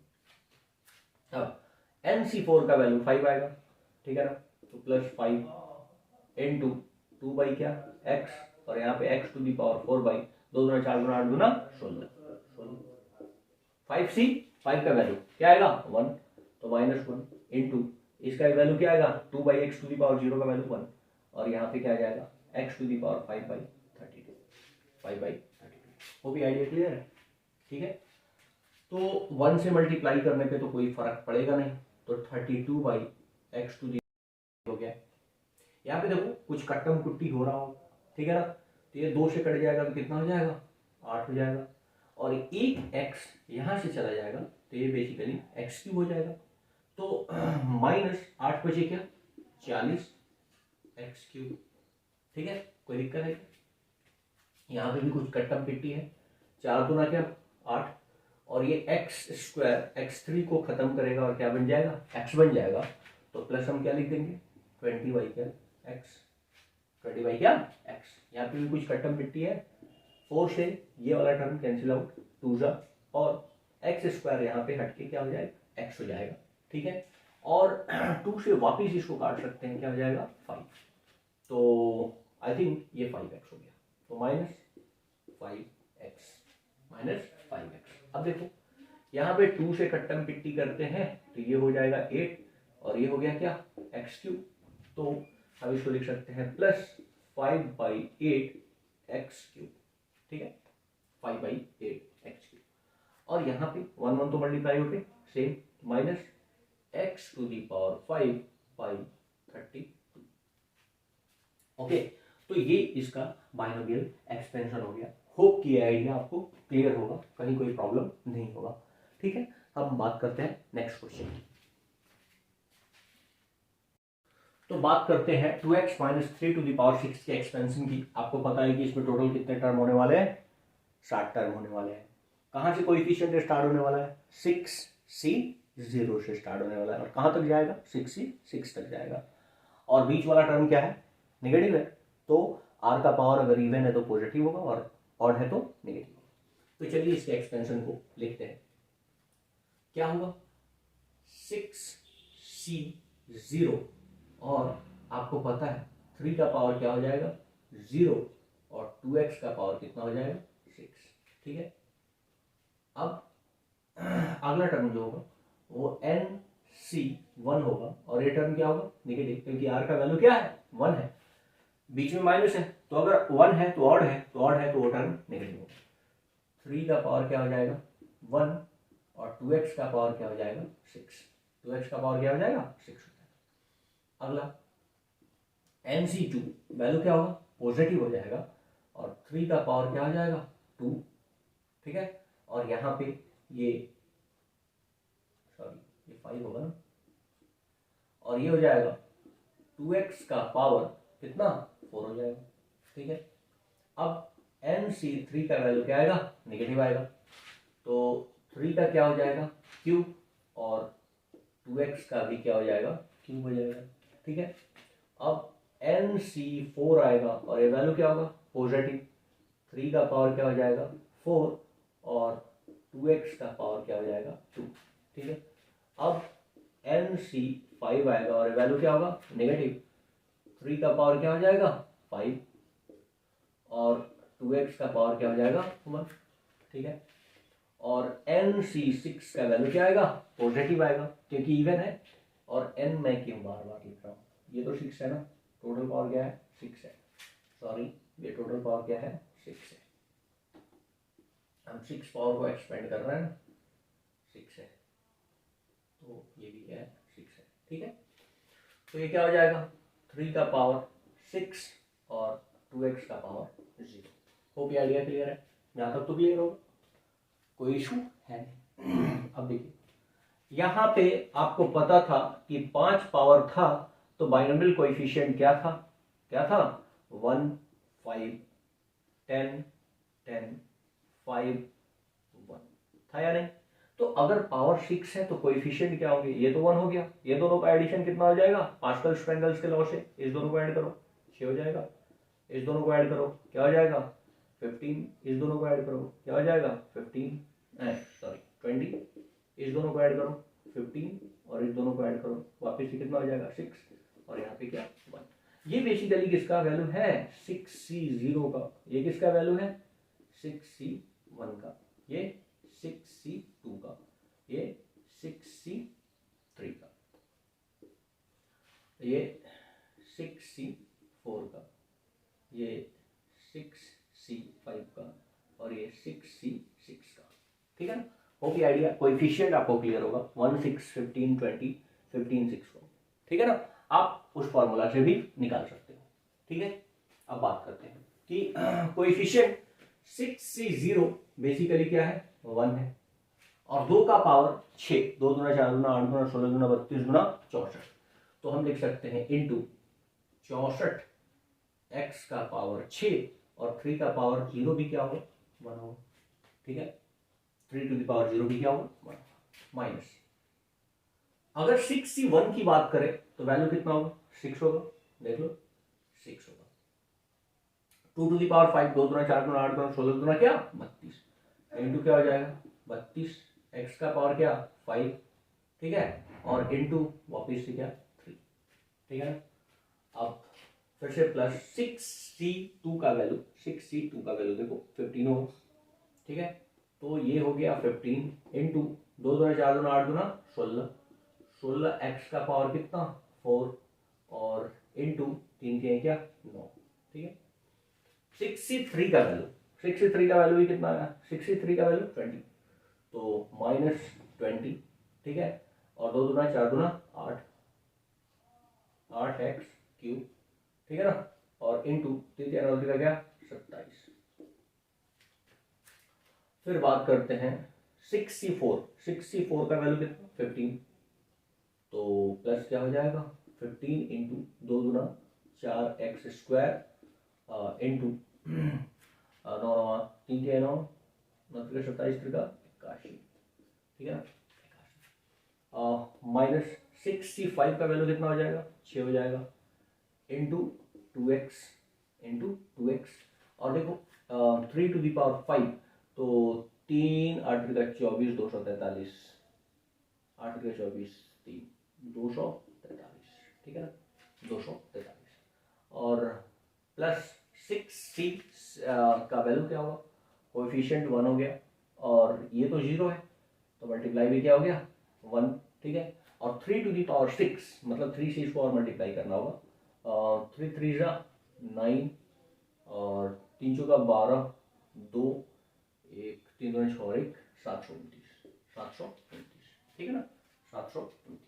अब nc4 का वैल्यू 5 आएगा, ठीक है ना, तो +5 इनटू 2 क्या x, और यहाँ पे x⁴, 2 दूना 4 दूना 8 दूना 16, 5c5 का वैल्यू क्या आएगा 1, तो -1 इनटू इसका वैल्यू क्या आएगा 2/x⁴ का वैल्यू 1, और यहाँ पे क्या आ जाएगा x⁵ 5/32, 5/32। वो भी आइडिया क्लियर है, ठीक है। तो 1 से मल्टीप्लाई करने पे तो कोई फर्क पड़ेगा नहीं, तो 32/x⁵ हो गया। यहाँ पे देखो कुछ कट्टम कुट्टी हो रहा हो, ठीक है ना, तो ये 2 से कट जाएगा तो कितना हो जाएगा 8 हो जाएगा, और एक x यहां से चला जाएगा तो ये बेसिकली x³ हो जाएगा, तो -8 बचे क्या 40x³, ठीक है। कोई दिक्कत है, यहाँ पे भी कुछ कट्टम पिट्टी है, 4 दूना क्या 8, और ये x² x3 को खत्म करेगा और क्या बन जाएगा x बन जाएगा, तो प्लस हम क्या लिख देंगे 20 क्या x, 20 क्या x। यहाँ पे भी कुछ कट्टम पिट्टी है, 4 से ये वाला टर्म कैंसिल आउट, 2 जा, और x² यहाँ पे हटके क्या हो जाएगा x हो जाएगा, ठीक है। और 2 से वापिस इसको काट सकते हैं, क्या हो जाएगा 5, तो आई थिंक ये 5x हो गया, तो -5x। अब देखो यहाँ पे 2 से कट्टम पिट्टी करते हैं तो ये हो जाएगा 8, और ये हो गया क्या x³, तो हम इसको लिख सकते हैं +5/8x³, ठीक है, 5/8x³, और यहाँ पे 1 1 तो मल्टीप्लाई होके सेम, -x⁵5/32, ओके। तो ये इसका बाइनोमियल एक्सपेंशन हो गया। होप कि आइडिया आपको क्लियर होगा, कहीं कोई प्रॉब्लम नहीं होगा, ठीक है। अब बात करते हैं नेक्स्ट क्वेश्चन की। तो बात करते हैं 2x - 3⁶ के एक्सपेंशन की। आपको पता है कि इसमें टोटल कितने टर्म होने वाले हैं 60 टर्म होने वाले हैं। कहां से कोएफिशिएंट स्टार्ट होने वाला है 6c0 से स्टार्ट होने वाला है, और कहां तक जाएगा 6c6 तक जाएगा, और बीच वाला टर्म क्या है नेगेटिव है, तो r का पावर अगर इवन है तो पॉजिटिव होगा और ऑड है तो नेगेटिव होगा। तो चलिए इसके एक्सपेंशन को लिखते हैं। क्या होगा 6c0, और आपको पता है 3 का पावर क्या हो जाएगा 0, और 2x का पावर कितना हो जाएगा 6, ठीक है। अब अगला टर्म जो होगा वो nc1 होगा, और ये टर्म क्या होगा नेगेटिव, क्योंकि r का वैल्यू क्या है 1 है, बीच में माइनस है, तो अगर 1 है तो ऑड है, तो ऑड है तो वो टर्म नेगेटिव होगा। 3 का पावर क्या हो जाएगा 1, और 2x का पावर क्या हो जाएगा 6, 2x का पावर क्या हो जाएगा 6 हो जाएगा। अगला nc2 वैल्यू क्या होगा पॉजिटिव हो जाएगा, और 3 का पावर क्या हो जाएगा 2, ठीक है। और यहाँ पे ये 5 होगा ना, और ये हो जाएगा 2x का पावर कितना 4 हो जाएगा, ठीक है। अब nc3 का वैल्यू क्या आएगा नेगेटिव आएगा, तो 3 का क्या हो जाएगा क्यूब, और 2x का भी क्या हो जाएगा क्यूब हो जाएगा, ठीक है। अब nc4 आएगा, और ये वैल्यू क्या होगा पॉजिटिव, 3 का पावर क्या हो जाएगा 4, और 2x का पावर क्या हो जाएगा 2, ठीक है। अब nc5 आएगा, और वैल्यू क्या होगा नेगेटिव, 3 का पावर क्या हो जाएगा 5, और 2x का पावर क्या हो जाएगा 1, ठीक है। और nc6 का वैल्यू क्या आएगा पॉजिटिव आएगा, क्योंकि इवन है, और n मैं क्यों बार बार लिख रहा हूँ, ये तो 6 है ना, टोटल पावर क्या है 6 है, सॉरी ये टोटल नेचुरल पावर क्या है, 6 है। हम 6 पावर को एक्सपेंड कर रहे हैं, 6 है, तो ये भी क्या है, 6 है। ठीक है, तो ये क्या हो जाएगा, 3 का पावर 6 और 2x का पावर 0। होप ये आइडिया क्लियर है, यहाँ तक तो क्लियर होगा, कोई इशू है नहीं। अब देखिए यहाँ पे आपको पता था कि 5 पावर था, तो बाइनोमियल कोएफिशिएंट क्या था, 1 5 10 10 5 1 था या नहीं। तो अगर पावर 6 है तो कोएफिशिएंट क्या होंगे, ये तो 1 हो गया, ये दोनों का एडिशन कितना हो जाएगा, पास्कल स्ट्रेंगल्स के लॉ से इस दोनों को ऐड करो 6 हो जाएगा, इस दोनों को ऐड करो क्या हो जाएगा 15, इस दोनों को ऐड करो क्या हो जाएगा 20, इस दोनों को ऐड करो 15 और इस दोनों को ऐड करो वापस से कितना हो जाएगा 6 और यहाँ पे क्या 1। ये बेसिकली किसका वैल्यू है 6C0 का, ये किसका वैल्यू है 6C1 का, ये 6C2 का, ये 6C3 का, ये 6C4 का, ये 6C5 का और ये 6C6 का। ठीक है ना, होप ये आइडिया कोएफिशिएंट आपको क्लियर होगा 1 6 15 20 15 6 को। ठीक है ना, आप उस फॉर्मूला से भी निकाल सकते हो। ठीक है, अब बात करते हैं कि कोएफिशिएंट 6C0 बेसिकली क्या है 1 है और 2 का पावर 6, 2 दूना 4 दूना 8 दूना 16 दूना 32 दूना 64, तो हम लिख सकते हैं इनटू 64 x का पावर 6 और 3 का पावर 0 भी क्या होगा 1 होगा। ठीक है, 3 टू द पावर 0 भी क्या होगा 1 माइनस, अगर 6C1 की बात करें तो वैल्यू कितना होगा 6 होगा, देख लो 6 होगा। 2 टू द पावर 5, 2 दूना 4 दूना 8 दूना 16 दूना क्या 32, इनटू क्या हो जाएगा 32, x का पावर क्या 5, ठीक है, और इनटू वापिस से क्या 3। ठीक है ना, अब फिर से प्लस 6C2 का वैल्यू, 6C2 का वैल्यू देखो 15 होगा। ठीक है, तो ये हो गया 15 इंटू 2 दूना 4 दूना 8 दूना 16, 16 x का पावर कितना 4 और इंटू 3 के क्या 9। ठीक है, 63 का वैल्यू, 63 का वैल्यू भी कितना आया 63 का वैल्यू 20, तो माइनस 20। ठीक है, और 2 दूना 4 दूना 8, 8x क्यूब। ठीक है ना, और इंटू 3 का क्या 27। फिर बात करते हैं 6C4, 6C4 का वैल्यू कितना 15, तो प्लस क्या हो जाएगा 15 इंटू 2 दूना 4x स्क्वायर इंटू 9 3 के 9 9 27 का 81। ठीक है ना, माइनस 6C5 का वैल्यू कितना हो जाएगा 6 हो जाएगा इंटू 2x और देखो 3 टू द पावर 5, तो 3 8 का 24 243, 8 का 24 3 243। ठीक है ना, 243 और प्लस 6C का वैल्यू क्या होगा, कोएफिशिएंट 1 हो गया और ये तो 0 है तो मल्टीप्लाई भी क्या हो गया 1। ठीक है, और 3 टू द पावर 6 मतलब 3 से इसको और मल्टीप्लाई करना होगा, 3 3 जा 9 और 3 चौका 12, 2 1 3 2 6 1 729। ठीक है ना, 729।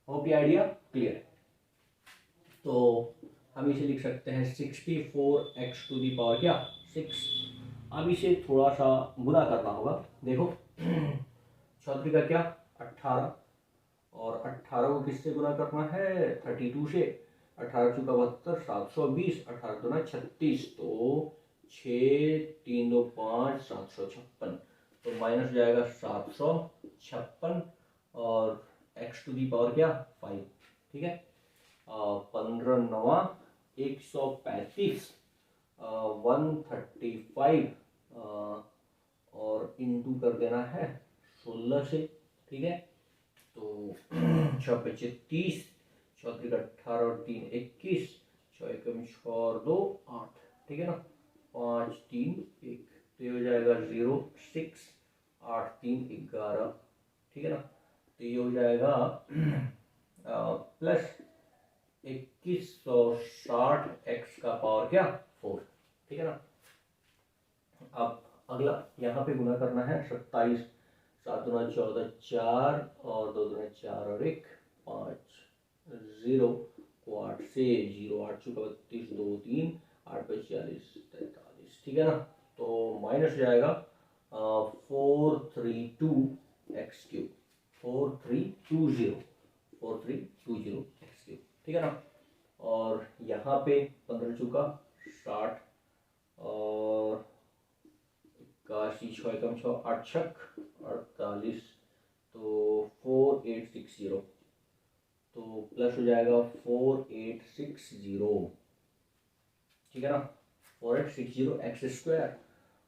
होप ये आइडिया क्लियर है। तो हम इसे लिख सकते हैं 64x टू दी पावर क्या 6। अब इसे थोड़ा सा गुना करना होगा, देखो 34 का क्या 18 और 18 को किससे गुना करना है 32 से, 18 चौका 72 720, 18 दूना 36, तो 6 3 2 5 756, तो माइनस जाएगा 756 और x टू दी पावर क्या 5। ठीक है, 15 9 135 135 और इंटू कर देना है 16 से। ठीक है, तो 6 25 30, 34 18 और 3 21, 6 एकम 6 और 2 8। ठीक है ना, 5 3 1, तो ये हो जाएगा 0 6 8 3 11। ठीक है ना, तो ये हो जाएगा प्लस 2160 x का पावर क्या 4, ठीक है ना। अब अगला यहाँ पे गुना करना है 27, 7 दूना 14, 4 और 2 दूना 4 और 1 5, 0 को 8 से 0 8 चुका 32, 2 3 8 पे 40 43, ठीक है ना। तो माइनस हो जाएगा 432 एक्स क्यूब, 4320 एक्स क्यूब, ठीक है ना। और यहाँ पे 15 चुका 60 और 81 6 एकम 6 8 छक 48, तो 4860, तो प्लस हो जाएगा 4860, ठीक है ना, 4860 एक्स स्क्वायर।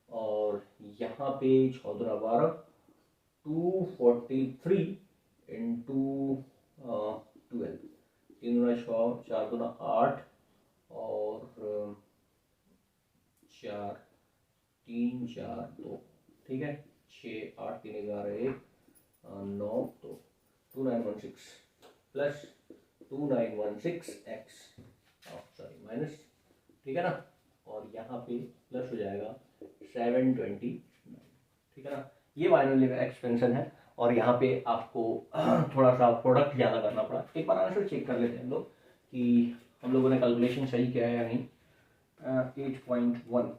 और यहाँ पे 6 दूना 12, 243 इंटू 12, 3 दूना 6, 4 दूना 8 और 4 3 4 2, ठीक है, 6 8 3 11 1 9, तो 2916 प्लस 2916 एक्स, सॉरी माइनस, ठीक है ना। और यहाँ पे प्लस हो जाएगा 729, ठीक है ना। ये बाइनोमियल का एक्सपेंशन है और यहाँ पे आपको थोड़ा सा प्रोडक्ट ज़्यादा करना पड़ा। एक बार आंसर चेक कर लेते हैं हम लोग कि हम लोगों ने कैलकुलेशन सही किया है या नहीं। 8.1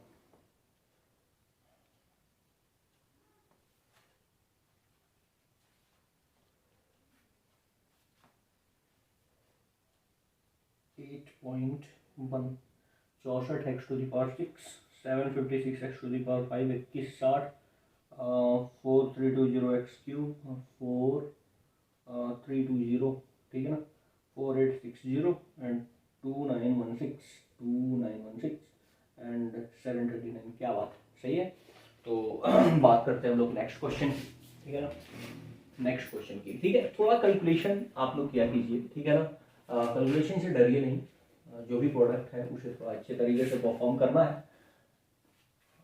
8.1 64 x to the power 6, 756 x to the power 5 2160, 4320 x cube 4320, ठीक है ना, 4860 एंड 2916 एंड 739, क्या बात है, सही है। तो बात करते हैं हम लोग नेक्स्ट क्वेश्चन, ठीक है ना, नेक्स्ट क्वेश्चन की, ठीक है। थोड़ा कैलकुलेशन आप लोग किया कीजिए, ठीक है ना, कैलकुलेशन से डरिए नहीं, जो भी प्रोडक्ट है उसे थोड़ा अच्छे तरीके से परफॉर्म करना है।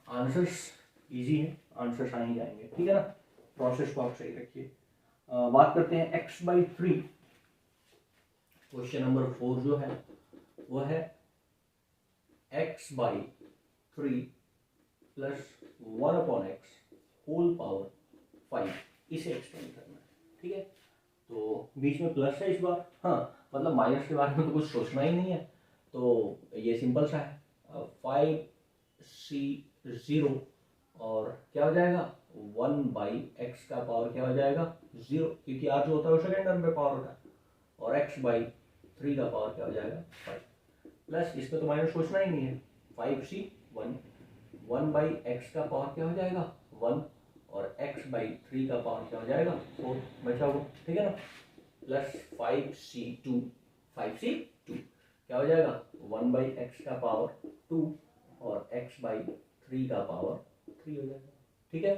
आंसर्स इजी है, आंसर्स आ ही जाएंगे, ठीक है ना, प्रोसेस को आप सही रखिए। बात करते हैं x/3, क्वेश्चन नंबर 4 जो है वो है x/3 plus 1/x whole power 5, इसे एक्सपेंड करना है, ठीक है। तो बीच में प्लस है इस बार, हाँ मतलब माइनस के बारे में तो कुछ सोचना ही नहीं है, तो ये सिंपल सा है, 5c0 और क्या हो जाएगा 1/x का पावर क्या हो जाएगा 0, क्योंकि r जो होता है वो सेकेंड टर्म पे पावर होता है, और x/3 का पावर क्या हो जाएगा 5, प्लस इसमें तो माइनस सोचना ही नहीं है, 5c1 1/x का पावर क्या हो जाएगा 1 और x/3 का पावर क्या हो जाएगा 4 बचा हुआ, ठीक है ना, प्लस 5c2 क्या हो जाएगा 1/x का पावर 2 और x/3 का पावर 3 हो जाएगा, ठीक है।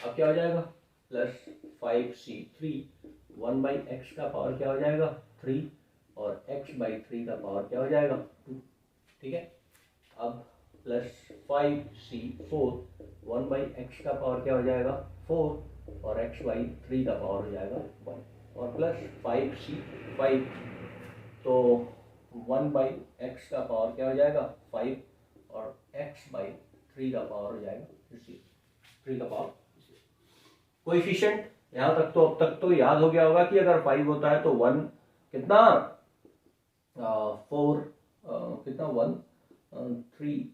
अब क्या हो जाएगा प्लस 5c3 1/x का पावर क्या हो जाएगा 3 और x/3 का पावर क्या हो जाएगा 2, ठीक है। अब प्लस 5c4 1/x का पावर क्या हो जाएगा 4 और x/3 का पावर हो जाएगा 1, और प्लस 5c5, तो 1/x का पावर क्या हो जाएगा 5 और x/3 का पावर हो जाएगा 3 का पावर। कोएफिशिएंट यहाँ तक तो अब तक तो याद हो गया होगा कि अगर 5 होता है तो 1 कितना 4 कितना 1 3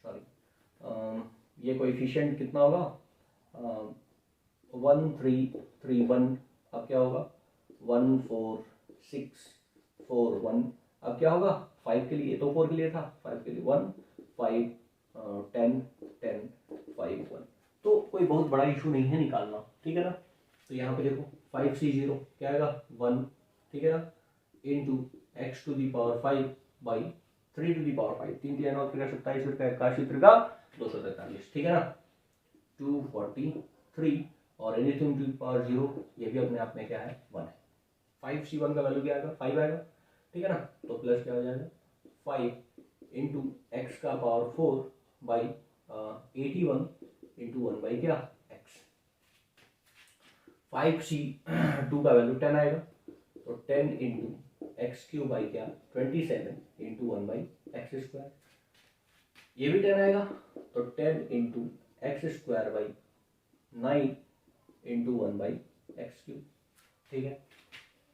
सॉरी ये कोएफिशिएंट कितना होगा 1 3 3 1, अब क्या होगा 1 4 6 4 1, अब क्या होगा 5 के लिए, तो 4 के लिए था, 5 के लिए 1 5 10 10 5 1, तो कोई बहुत बड़ा इशू नहीं है निकालना, ठीक है ना। तो यहाँ पे देखो 5c0 क्या आएगा 1, ठीक है ना, into x to the power 5 by 3 to the power 5, 3 3 9 3 27 81 243, ठीक है ना, 243 और एनीथिंग टू दी पावर 0 ये भी अपने आप में क्या है 1 है। 5c1 का वैल्यू क्या आएगा 5 आएगा, ठीक है ना, तो प्लस क्या हो जाएगा 5 इंटू एक्स का पावर 4 बाई 81 इंटू 1 बाई क्या x, 5c2 का वैल्यू 10 आएगा, तो 10 इंटू एक्स क्यूब बाई क्या 27 इंटू 1 बाई एक्स स्क्वायर। ये भी 10 आएगा तो 10 into x square by 9 into 1 by x cube. ठीक है,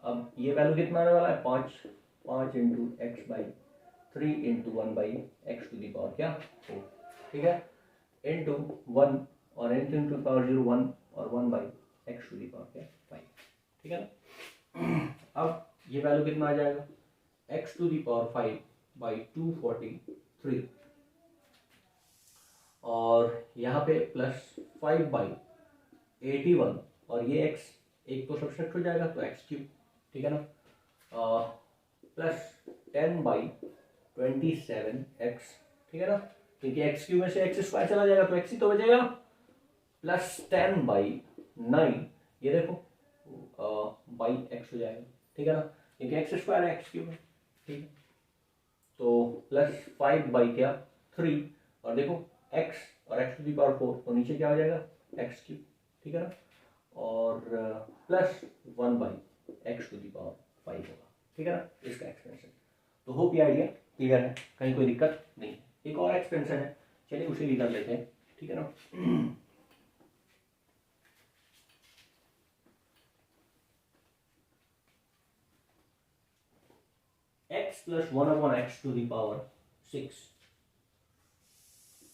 अब ये वैल्यू कितना आने वाला है 5 into x by 3 into 1 by x to the power क्या 4। ठीक है, इंटू 1 और n इंटू पावर 0 1 और 1 by x to the power क्या 5। ठीक है ना, अब ये वैल्यू कितना आ जाएगा x to the power 5 by 243 और यहाँ पे प्लस 5 बाई 81 और ये x एक तो सब्सट्रैक्ट हो जाएगा तो एक्स क्यूब। ठीक है ना, प्लस 10 बाई 27x। ठीक है ना, क्योंकि एक्स क्यूब में से एक्स स्क्वायर चला जाएगा तो एक्स ही तो बचेगा, प्लस 10 बाई 9 ये देखो बाई एक्स हो जाएगा। ठीक है ना, क्योंकि एक्स स्क्वायर है एक्स क्यूब है। ठीक है, तो प्लस 5 बाई क्या 3 और देखो x और x टू दी पावर 4 तो नीचे क्या हो जाएगा एक्स क्यूब। ठीक है ना, और plus 1 by x to the power 5 होगा। ठीक है ना, इसका एक्सपेंशन। तो होप ये आइडिया क्लियर है, कहीं कोई दिक्कत नहीं है। एक और एक्सपेंशन है, चलिए उसे भी कर लेते हैं। ठीक है ना, x plus 1/x to the power 6,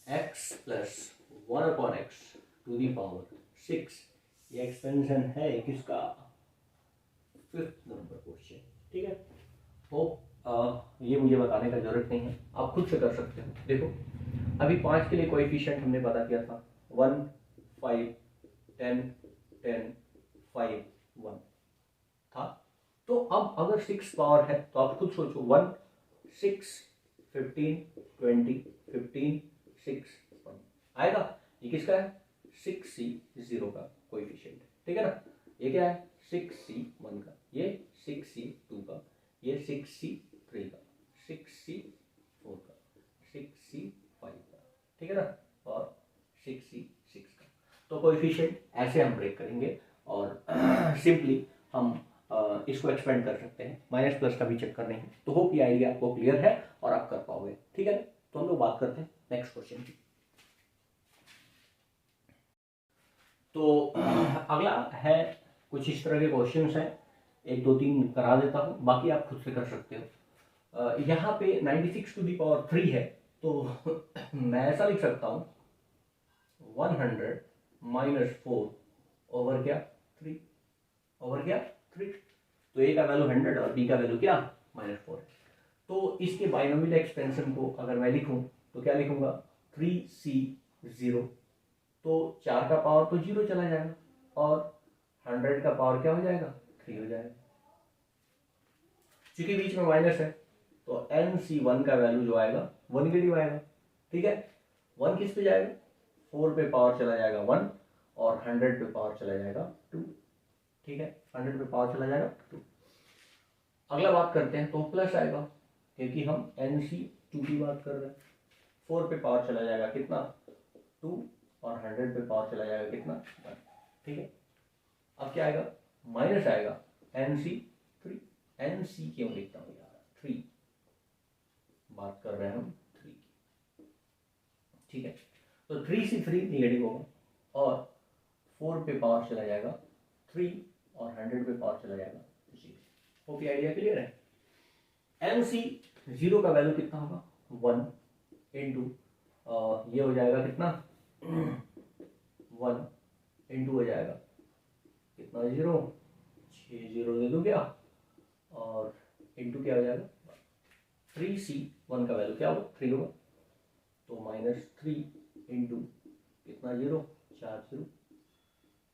x plus 1/x to the power 6, ये एक्सपेंशन है किसका 5th नंबर क्वेश्चन। ठीक है, होप ये मुझे बताने का जरूरत नहीं है, आप खुद से कर सकते हो। देखो अभी 5 के लिए कोएफिशिएंट हमने पता किया था 1 5 10 10 5 1 था। तो अब अगर 6 पावर है तो आप खुद सोचो 1 6 15 20 15 6 1 आएगा। ये किसका है 6c0 का कोएफिशिएंट। ठीक है ना, ये क्या है 6c1 का, ये 6c2 का, ये 6c3 का, 6c4 का, 6c5 का। ठीक है ना, और 6c6 का। तो कोएफिशिएंट ऐसे हम ब्रेक करेंगे और सिंपली हम इसको एक्सपेंड कर सकते हैं, माइनस प्लस का भी चक्कर नहीं है। तो होप ये आइडिया आपको क्लियर है और आप कर पाओगे। ठीक है, तो हम लोग बात करते हैं नेक्स्ट क्वेश्चन की। तो अगला है कुछ इस तरह के क्वेश्चंस हैं, 1 2 3 करा देता हूँ, बाकी आप खुद से कर सकते हो। यहाँ पे 96 टू दी पावर 3 है, तो मैं ऐसा लिख सकता हूँ 100 माइनस 4 ओवर क्या 3 ओवर क्या 3। तो ए का वैल्यू 100 और बी का वैल्यू क्या -4 है। तो इसके बाइनोमियल एक्सपेंशन को अगर मैं लिखूं तो क्या लिखूंगा 3c0, तो 4 का पावर तो 0 चला जाएगा और 100 का पावर क्या हो जाएगा 3 हो जाएगा। क्योंकि बीच में माइनस है तो nc1 का वैल्यू जो आएगा वो निगेटिव आएगा। ठीक है, 1 किस पे जाएगा 4 पे पावर चला जाएगा 1 और 100 पे पावर चला जाएगा 2। ठीक है, 100 पे पावर चला जाएगा 2। अगला बात करते हैं तो प्लस आएगा, क्योंकि हम nc2 की बात कर रहे हैं। 4 पे पावर चला जाएगा कितना 2 और 100 पे पावर चला जाएगा कितना 1। ठीक है, अब क्या आएगा माइनस आएगा nc3। nc क्यों लिखता हूँ यार 3, बात कर रहे हैं हम 3 की। ठीक है, तो 3c3 निगेटिव होगा और 4 पे पावर चला जाएगा 3 और 100 पे पावर चला जाएगा 0। होप ये आइडिया क्लियर है। nc0 का वैल्यू कितना होगा 1 इंटू ये हो जाएगा कितना 1 इंटू हो जाएगा कितना 0, 6 0 दे दो क्या और इंटू क्या हो जाएगा 3c1 का वैल्यू क्या होगा 3 होगा, तो -3 इंटू कितना 0 4 0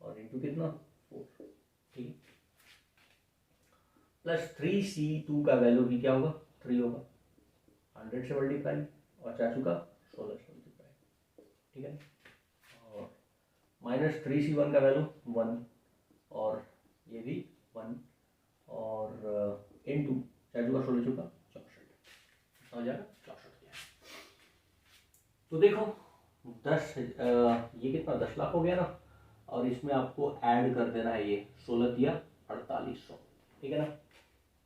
और इंटू कितना 4। ठीक, प्लस 3c2 का वैल्यू भी क्या होगा 3 होगा, 100 से मल्टीप्लाई और 4 का 16 से मल्टीप्लाई। ठीक है, और -3c1 का वैल्यू 1 और ये भी 1 और इंटू 4 का 16 चुका 64 हो जाएगा 64। तो देखो 10 ये कितना 10 लाख हो गया ना, और इसमें आपको ऐड कर देना है ये 16 या 4800। ठीक है ना,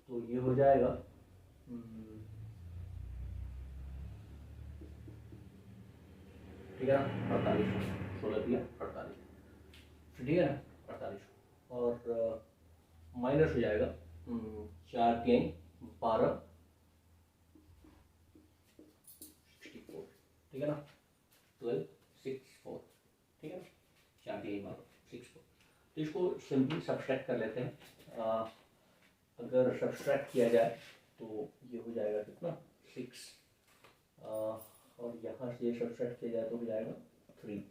तो ये हो जाएगा ठीक है ना 48, 16 दिया 48, ठीक है ना 48, और माइनस हो जाएगा 4 3 12 64, ठीक है ना 12 6 4, ठीक है ना 4 3 12 6 4। तो इसको सिंपली सब्सट्रैक्ट कर लेते हैं। अगर सब्सट्रैक्ट किया जाए तो ये हो जाएगा कितना 6, और यहाँ से ये सब्सट्रैक्ट किया जाए तो हो जाएगा 3,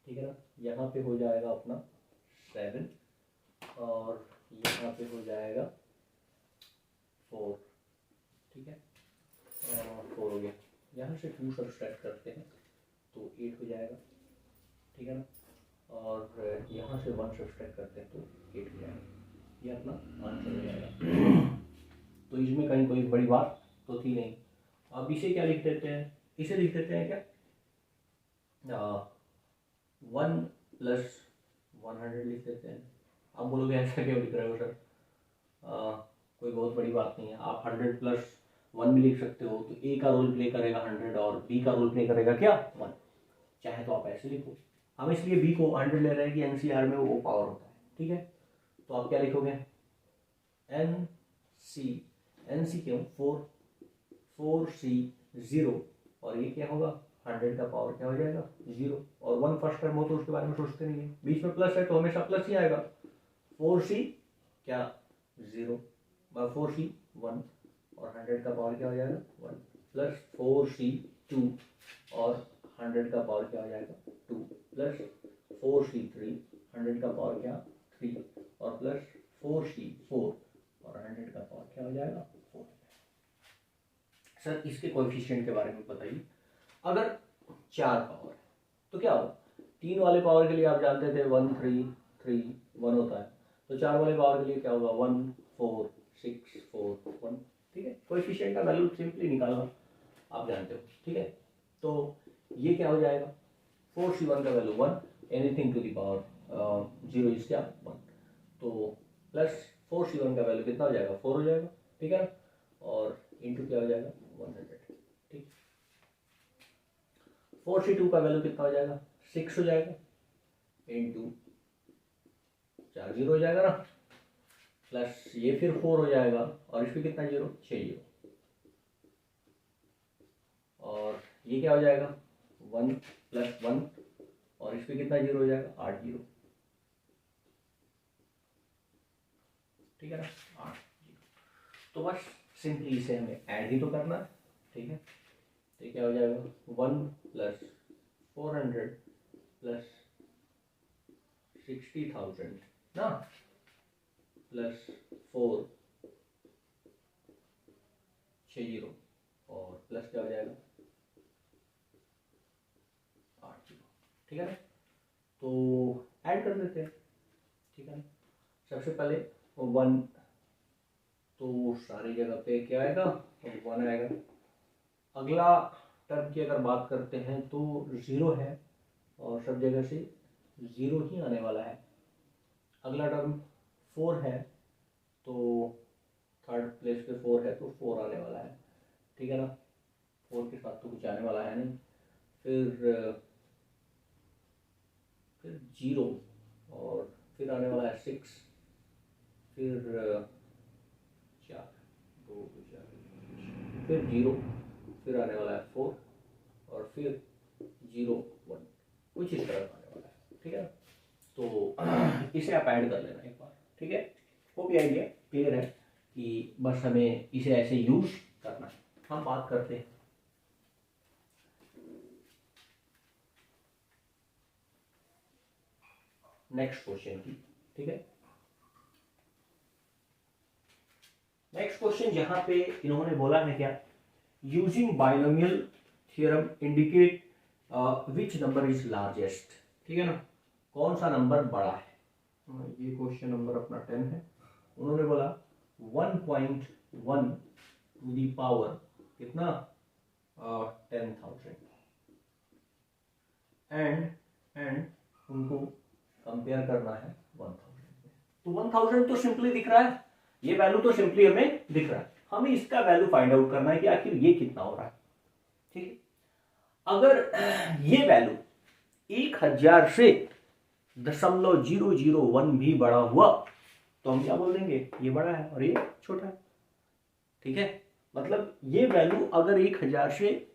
ठीक है ना। यहाँ पे हो जाएगा अपना 7, और यहाँ पे हो जाएगा 4, ठीक है 4 हो गया। यहाँ से 2 सब्सट्रैक्ट करते हैं तो 8 हो जाएगा, ठीक है ना, और यहाँ से 1 सब्सट्रैक्ट करते हैं तो 8 हो जाएगा। ये अपना आंसर हो जाएगा। तो इसमें कहीं कोई बड़ी बात तो थी नहीं। अब इसे क्या लिख देते हैं, इसे लिख देते हैं क्या 1 + 100 लिख देते हैं। आप बोलोगे ऐसा क्यों लिख रहे हो सर, कोई बहुत बड़ी बात नहीं है। आप 100 + 1 भी लिख सकते हो, तो ए का रोल प्ले करेगा 100 और बी का रोल प्ले करेगा क्या 1, चाहे तो आप ऐसे लिखो। हम इसलिए बी को 100 ले रहे हैं कि एनसीआर में वो पावर होता है, ठीक है। तो आप क्या लिखोगे एन सी क्यों 4C 0, और ये क्या होगा 100 का पावर क्या हो जाएगा 0, और 1 फर्स्ट टर्म हो तो उसके बारे में सोचते नहीं है, बीच में प्लस है तो हमेशा प्लस ही आएगा। 4C क्या 0 4C 1, और 100 का पावर क्या हो जाएगा 1, प्लस 4C 2, और 100 का पावर क्या हो जाएगा 2, प्लस 4C 3, 100 का पावर क्या 3, और प्लस 4C 4, और 100 का पावर क्या हो जाएगा 4। सर इसके कोएफिशिएंट के बारे में बताइए। अगर 4 पावर है तो क्या होगा, 3 वाले पावर के लिए आप जानते थे 1 3 3 1 होता है, तो 4 वाले पावर के लिए क्या होगा 1 4 6 4 1, ठीक है। कोएफिशिएंट का वैल्यू सिंपली निकालना आप जानते हो, ठीक है। तो ये क्या हो जाएगा 4C1 का value 1, anything to the power 0 is क्या 1, तो प्लस 4C1 का वैल्यू कितना हो जाएगा 4 हो जाएगा, ठीक है ना, और इंटू क्या हो जाएगा 100, ठीक। 4C2 का वैल्यू कितना हो जाएगा 6 हो जाएगा, इंटू 4 0 हो जाएगा ना, प्लस ये फिर 4 हो जाएगा, और इसमें कितना 0 6 0, और ये क्या हो जाएगा 1 + 1, और इसमें कितना 0 हो जाएगा 8 0, ठीक है ना 8 0। तो बस सिंपली इसे हमें ऐड ही तो करना है, ठीक है। तो क्या हो जाएगा 1 + 400 + 60,000 ना, प्लस 4 6 0, और प्लस क्या हो जाएगा 8 0, ठीक है ना। तो ऐड कर देते हैं, ठीक है ना। सबसे पहले 1, तो सारी जगह पे क्या आएगा 1 आएगा। अगला टर्म की अगर बात करते हैं तो 0 है, और सब जगह से 0 ही आने वाला है। अगला टर्म 4 है, तो थर्ड प्लेस पे 4 है तो 4 आने वाला है, ठीक है ना। 4 के साथ तो कुछ आने वाला है नहीं। फिर 0, और फिर आने वाला है 6, फिर 4 2 4, फिर 0, फिर आने वाला है 4, और फिर 0 1, कुछ इस तरह आने वाला है, ठीक है ना। तो इसे आप ऐड कर लेना एक बार, ठीक है। वो भी आइडिया क्लियर है कि बस हमें इसे ऐसे यूज करना है। हम बात करते हैं नेक्स्ट क्वेश्चन की, ठीक है। नेक्स्ट क्वेश्चन यहाँ पे इन्होंने बोला है क्या, using binomial theorem indicate which number is largest, ठीक है ना, कौन सा नंबर बड़ा है। ये क्वेश्चन नंबर अपना 10 है। उन्होंने बोला 1.1 टू दी पावर कितना 10,000, एंड उनको कंपेयर करना है 1000 में। तो 1000 तो सिंपली दिख रहा है, ये वैल्यू तो सिंपली हमें दिख रहा है, हमें इसका वैल्यू फाइंड आउट करना है कि आखिर ये कितना हो रहा है। ठीक है, अगर ये वैल्यू 1000 से 0.001 भी बड़ा हुआ तो हम क्या बोल देंगे, ये बड़ा है और ये छोटा है। ठीक है, मतलब ये वैल्यू अगर 1000 से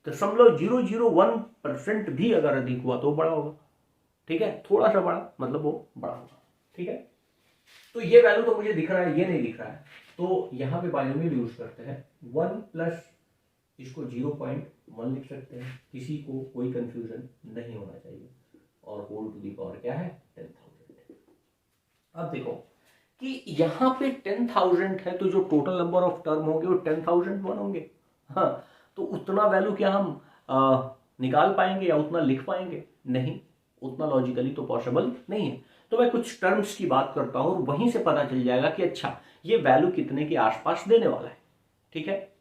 0.001% भी अगर अधिक हुआ तो बड़ा होगा। ठीक है, थोड़ा सा बड़ा मतलब वो बड़ा होगा। ठीक है, तो ये वैल्यू तो मुझे दिख रहा है, ये नहीं दिख रहा है, तो यहां पे बाइनोमियल यूज करते हैं 1 प्लस इसको 0.1 लिख सकते हैं, किसी को कोई कंफ्यूजन नहीं होना चाहिए, और होल टू दी पावर क्या है 10,000। अब देखो कि यहाँ पे 10,000 है तो जो टोटल नंबर ऑफ टर्म होंगे वो 10,001 होंगे। हाँ, तो उतना वैल्यू क्या हम निकाल पाएंगे या उतना लिख पाएंगे? नहीं, उतना लॉजिकली तो पॉसिबल नहीं है। तो मैं कुछ टर्म्स की बात करता हूं और वहीं से पता चल जाएगा कि अच्छा ये वैल्यू कितने के आसपास देने वाला है। ठीक है,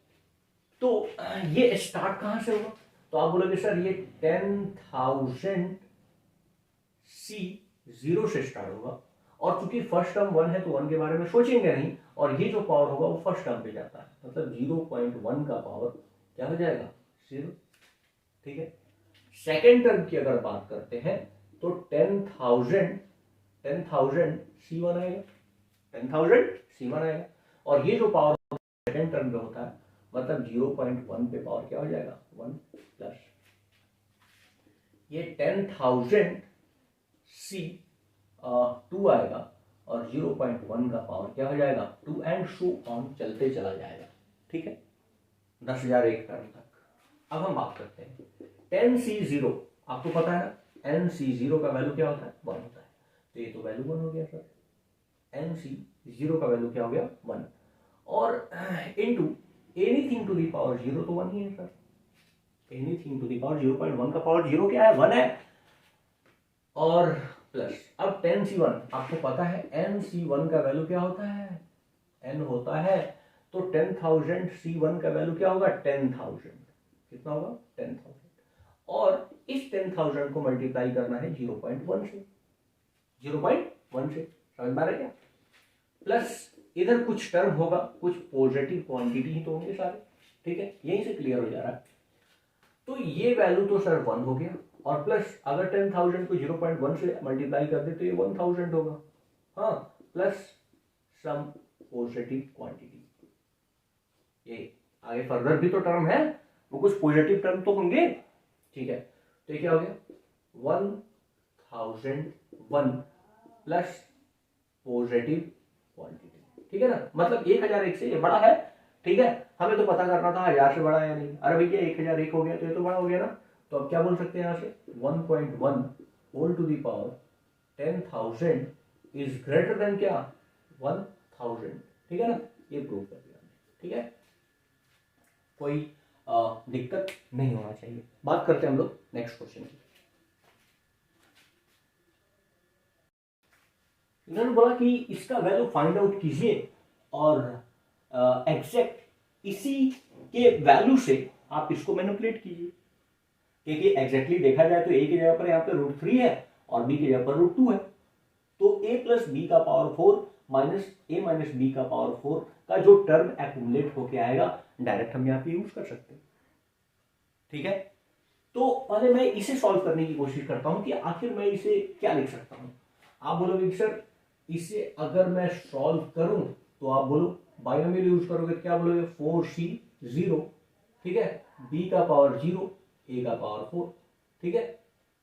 तो ये स्टार्ट कहां से होगा? तो आप बोलोगे सर ये 10,000 C 0 से स्टार्ट होगा, और चूंकि फर्स्ट टर्म 1 है तो 1 के बारे में सोचेंगे नहीं, और ये जो पावर होगा वो फर्स्ट टर्म पे जाता है, मतलब 0.1 का पावर क्या हो जाएगा 0। ठीक है, सेकेंड टर्म की अगर बात करते हैं तो 10,000 C1 आएगा, 10,000 C1 आएगा, और ये जो पावर सेकेंड टर्म पे होता है मतलब 0.1 पे पावर क्या हो जाएगा 1 प्लस ये 10,000 C2 आएगा, और 0.1 का पावर क्या हो जाएगा 2 एंड सो ऑन चलते चला जाएगा। ठीक है, 10,000 एक टर्म तक। अब हम बात करते हैं 10C0, आपको पता है ना NC0 का वैल्यू क्या होता है 1 होता है, तो ये तो वैल्यू 1 हो गया सर, NC0 का वैल्यू क्या हो गया 1, और into anything to the power 0 तो 1 ही है sir, anything to the power 0.1 का पावर 0 क्या है 1 है, और प्लस अब 10C1 आपको पता है NC1 का वैल्यू क्या होता है N होता है, तो 10,000 C1 का वैल्यू क्या होगा 10,000, कितना होगा 10,000, और इस 10,000 को मल्टीप्लाई करना है 0.1 से, 0.1 से, समझ में आ रहा है क्या? प्लस इधर कुछ टर्म होगा, कुछ पॉजिटिव क्वांटिटी ही तो होंगे सारे। ठीक है, यहीं से क्लियर हो जा रहा है। तो ये वैल्यू तो सर 1 हो गया, और प्लस अगर 10,000 को 0.1 से मल्टीप्लाई कर दे तो ये 1,000 होगा। हाँ, प्लस सम पॉजिटिव क्वांटिटी, ये आगे फर्दर भी तो टर्म है, वो कुछ पॉजिटिव टर्म तो होंगे। ठीक है, तो ये क्या हो गया 1,001 प्लस पॉजिटिव क्वांटिटी। ठीक है ना, मतलब 1001 से ये बड़ा है। ठीक है, हमें तो पता करना था 1000 से बड़ा है या नहीं, अरे भैया 1001 हो गया तो ये तो बड़ा हो गया ना, तो अब क्या बोल सकते हैं यहां से 1.1 whole to the power 10,000 is greater than क्या 1,000। ठीक है ना, ये प्रूव कर दिया हमने। ठीक है, कोई दिक्कत नहीं होना चाहिए। बात करते हैं हम लोग नेक्स्ट क्वेश्चन की। इन्होंने बोला कि इसका वैल्यू फाइंड आउट कीजिए, और एग्जैक्ट इसी के वैल्यू से आप इसको मैनिपुलेट कीजिए, क्योंकि एग्जैक्टली देखा जाए तो a की जगह पर यहाँ पे √3 है और b की जगह पर √2 है, तो a प्लस बी का power 4 minus a minus B का पावर 4 का जो टर्म एक्यूमुलेट होके आएगा डायरेक्ट हम यहाँ पे यूज कर सकते हैं। ठीक है, तो पहले मैं इसे सॉल्व करने की कोशिश करता हूं कि आखिर मैं इसे क्या लिख सकता हूं। आप बोलोगे सर इसे अगर मैं सॉल्व करूं तो आप बोलो बाइनोमियल यूज करोगे तो क्या बोलोगे 4C0। ठीक है, b का पावर 0 a का पावर 4। ठीक है,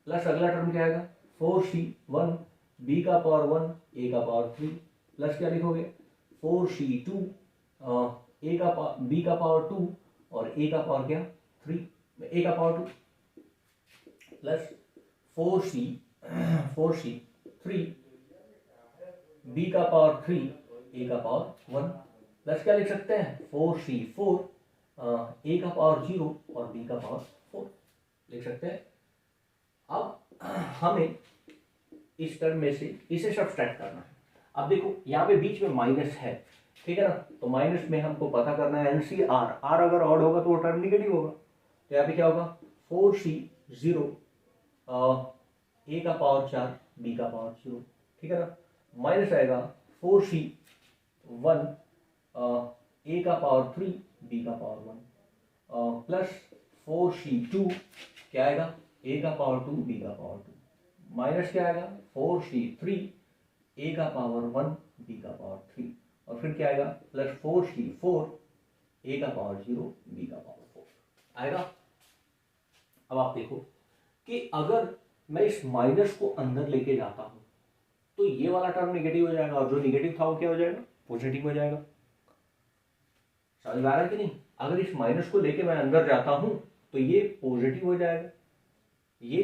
प्लस अगला टर्म क्या आएगा 4C1 b का पावर 1 a का पावर 3, प्लस क्या लिखोगे 4C2 b का पावर 2 और a का पावर क्या 3, a का पावर 2, प्लस 4C3 b का पावर 3 a का पावर 1, प्लस क्या लिख सकते हैं 4C4 a का पावर 0 और b का पावर 4 लिख सकते हैं। अब हमें इस टर्म में से इसे सब्ट्रैक्ट करना है। अब देखो यहाँ पे बीच में माइनस है, ठीक है ना, तो माइनस में हमको पता करना है NCR, R अगर ऑड होगा तो वो टर्म निगेटिव होगा, तो यहाँ पे क्या होगा 4C0 a का पावर 4 b का पावर 0। ठीक है ना, माइनस आएगा 4C 1 a का पावर 3 b का पावर 1 प्लस 4c2 क्या आएगा a का पावर 2 b का पावर 2 माइनस क्या आएगा 4c3 a का पावर 1 b का पावर 3 और फिर क्या आएगा प्लस 4c4 a का पावर 0 b का पावर 4 आएगा। अब आप देखो कि अगर मैं इस माइनस को अंदर लेके जाता हूं तो ये वाला टर्म नेगेटिव हो जाएगा और जो नेगेटिव था वो क्या हो जाएगा पॉजिटिव हो जाएगा। समझ में आ रहा है कि नहीं? अगर इस माइनस को लेके मैं अंदर जाता हूं तो ये पॉजिटिव हो जाएगा, ये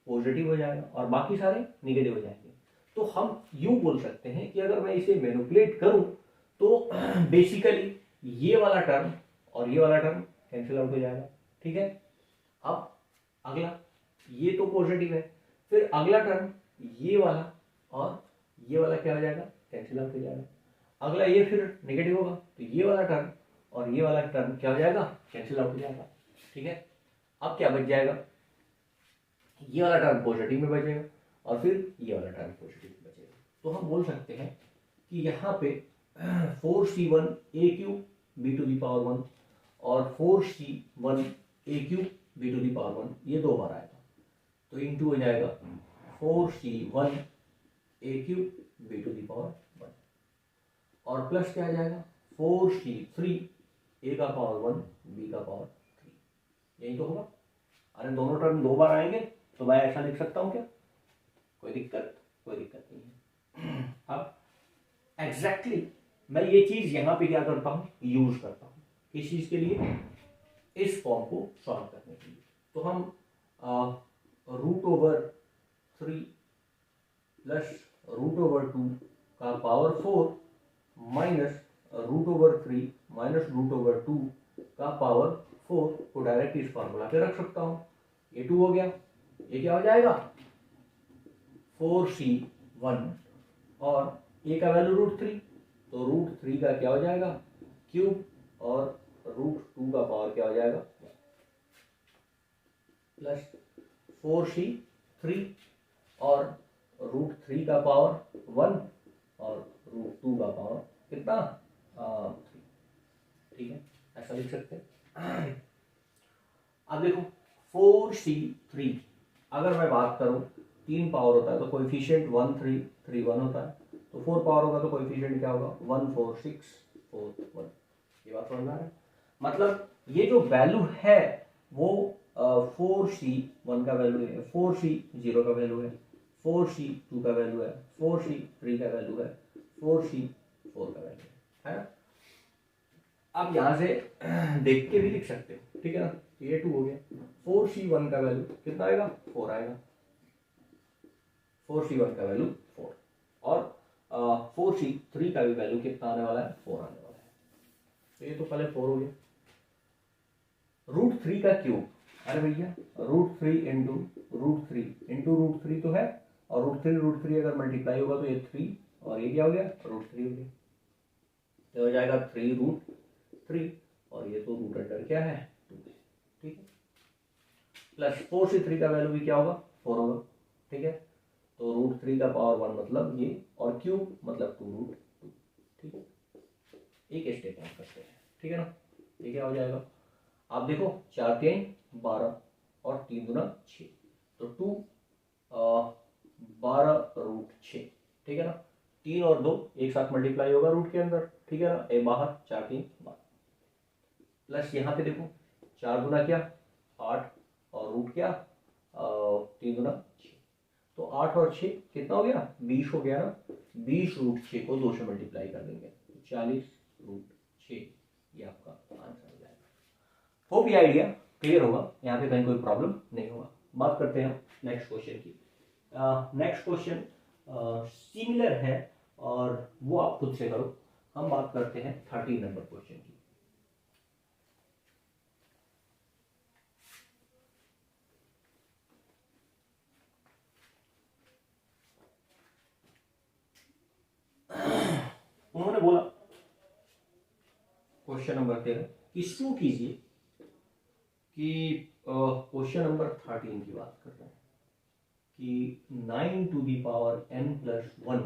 पॉजिटिव हो जाएगा और बाकी सारे नेगेटिव हो जाएंगे। तो हम यूं बोल सकते हैं कि अगर मैं इसे मैनिपुलेट करूं तो बेसिकली ये वाला टर्म और ये वाला टर्म कैंसिल आउट हो जाएगा। ठीक है, अब अगला ये तो पॉजिटिव है, फिर अगला टर्म ये वाला और ये वाला क्या हो जाएगा कैंसिल आउट हो जाएगा। अगला ये फिर नेगेटिव होगा तो ये वाला टर्म और ये वाला टर्म क्या हो जाएगा कैंसिल आउट हो जाएगा। ठीक है, अब क्या बच जाएगा ये वाला टर्म पॉजिटिव में बचेगा और फिर ये वाला टर्म पॉजिटिव में बचेगा। तो हम बोल सकते हैं कि यहाँ पे 4c1 a cube b to the power 1 और 4c1 a cube b to the power 1 ये दो बार आएगा तो इंटू हो जाएगा 4c1 a cube b to the power 1 और प्लस क्या आ जाएगा 4c3 a का पावर 1 b का पावर 3। यही तो होगा। अरे दोनों टर्म दो बार आएंगे तो मैं ऐसा लिख सकता हूं क्या? कोई दिक्कत नहीं है। अब एग्जैक्टली मैं ये चीज यहां पे क्या करता हूं यूज करता हूं किस चीज के लिए इस फॉर्म को सॉल्व करने के लिए। तो हम √3 प्लस √2 का पावर 4 माइनस √3 माइनस √2 का पावर 4 को डायरेक्ट इस फॉर्मूला पे रख सकता हूं। ये 2 हो गया, ये क्या हो जाएगा 4c1 और a का वैल्यू √3 तो √3 का क्या हो जाएगा क्यूब और √2 का पावर क्या हो जाएगा प्लस 4c3 और √3 का पावर 1 और √2 का पावर कितना 3। ठीक है, ऐसा लिख सकते हैं। अब देखो 4c3 अगर मैं बात करूं 3 पावर होता है तो कोएफिशिएंट 1 3 3 1 होता है तो 4 पावर होगा तो कोएफिशिएंट क्या होगा 1 4 6 4 1। ये बात समझ में आ रहा है? मतलब ये जो वैल्यू है वो 4c1 का वैल्यू है, 4c0 का वैल्यू है, 4c2 का वैल्यू है, 4c3 का वैल्यू है, 4c4 का वैल्यू है ना। आप यहां से देख के भी लिख सकते हो। ठीक है ना, ये 2 हो गया। 4c1 का वैल्यू कितना आएगा 4 आएगा, 4c1 का वैल्यू 4 और 4c3 का भी वैल्यू कितना आने वाला है 4 आने वाला है। तो ये तो पहले 4 हो गया। √3 का क्यूब, अरे भैया √3 इंटू √3 तो है और √3 अगर मल्टीप्लाई होगा तो ये 3 और ये क्या हो गया √3 हो गया तो हो जाएगा 3√3 और ये तो रूट अंडर क्या है 2 है। ठीक है, प्लस 4c3 का वैल्यू भी क्या होगा 4 होगा। ठीक है, तो √3 का पावर 1 मतलब ये और क्यूब मतलब 2√2। ठीक है, एक स्टेप और करते हैं। ठीक है ना, ये क्या हो जाएगा आप देखो 4 3 12 और 3 दूना 6 तो 2 12√6। ठीक है ना, 3 और 2 एक साथ मल्टीप्लाई होगा रूट के अंदर। ठीक है ना, ए बाहर 4 3 12 प्लस यहाँ पे देखो 4 गुना क्या 8 और रूट क्या 3 गुना 6 तो 8 और 6 कितना हो गया 20 हो गया ना। 20√6 को 2 से मल्टीप्लाई कर देंगे तो 40√6 ये आपका आंसर हो जाएगा। होप ये आइडिया क्लियर होगा, यहाँ पे कहीं कोई प्रॉब्लम नहीं होगा। बात करते हैं नेक्स्ट क्वेश्चन की। नेक्स्ट क्वेश्चन सिमिलर है और वो आप खुद से करो। हम बात करते हैं 13 नंबर क्वेश्चन की। उन्होंने बोला क्वेश्चन नंबर 13 कि शो कीजिए कि क्वेश्चन नंबर 13 की बात कर रहे हैं कि 9 to the power n+1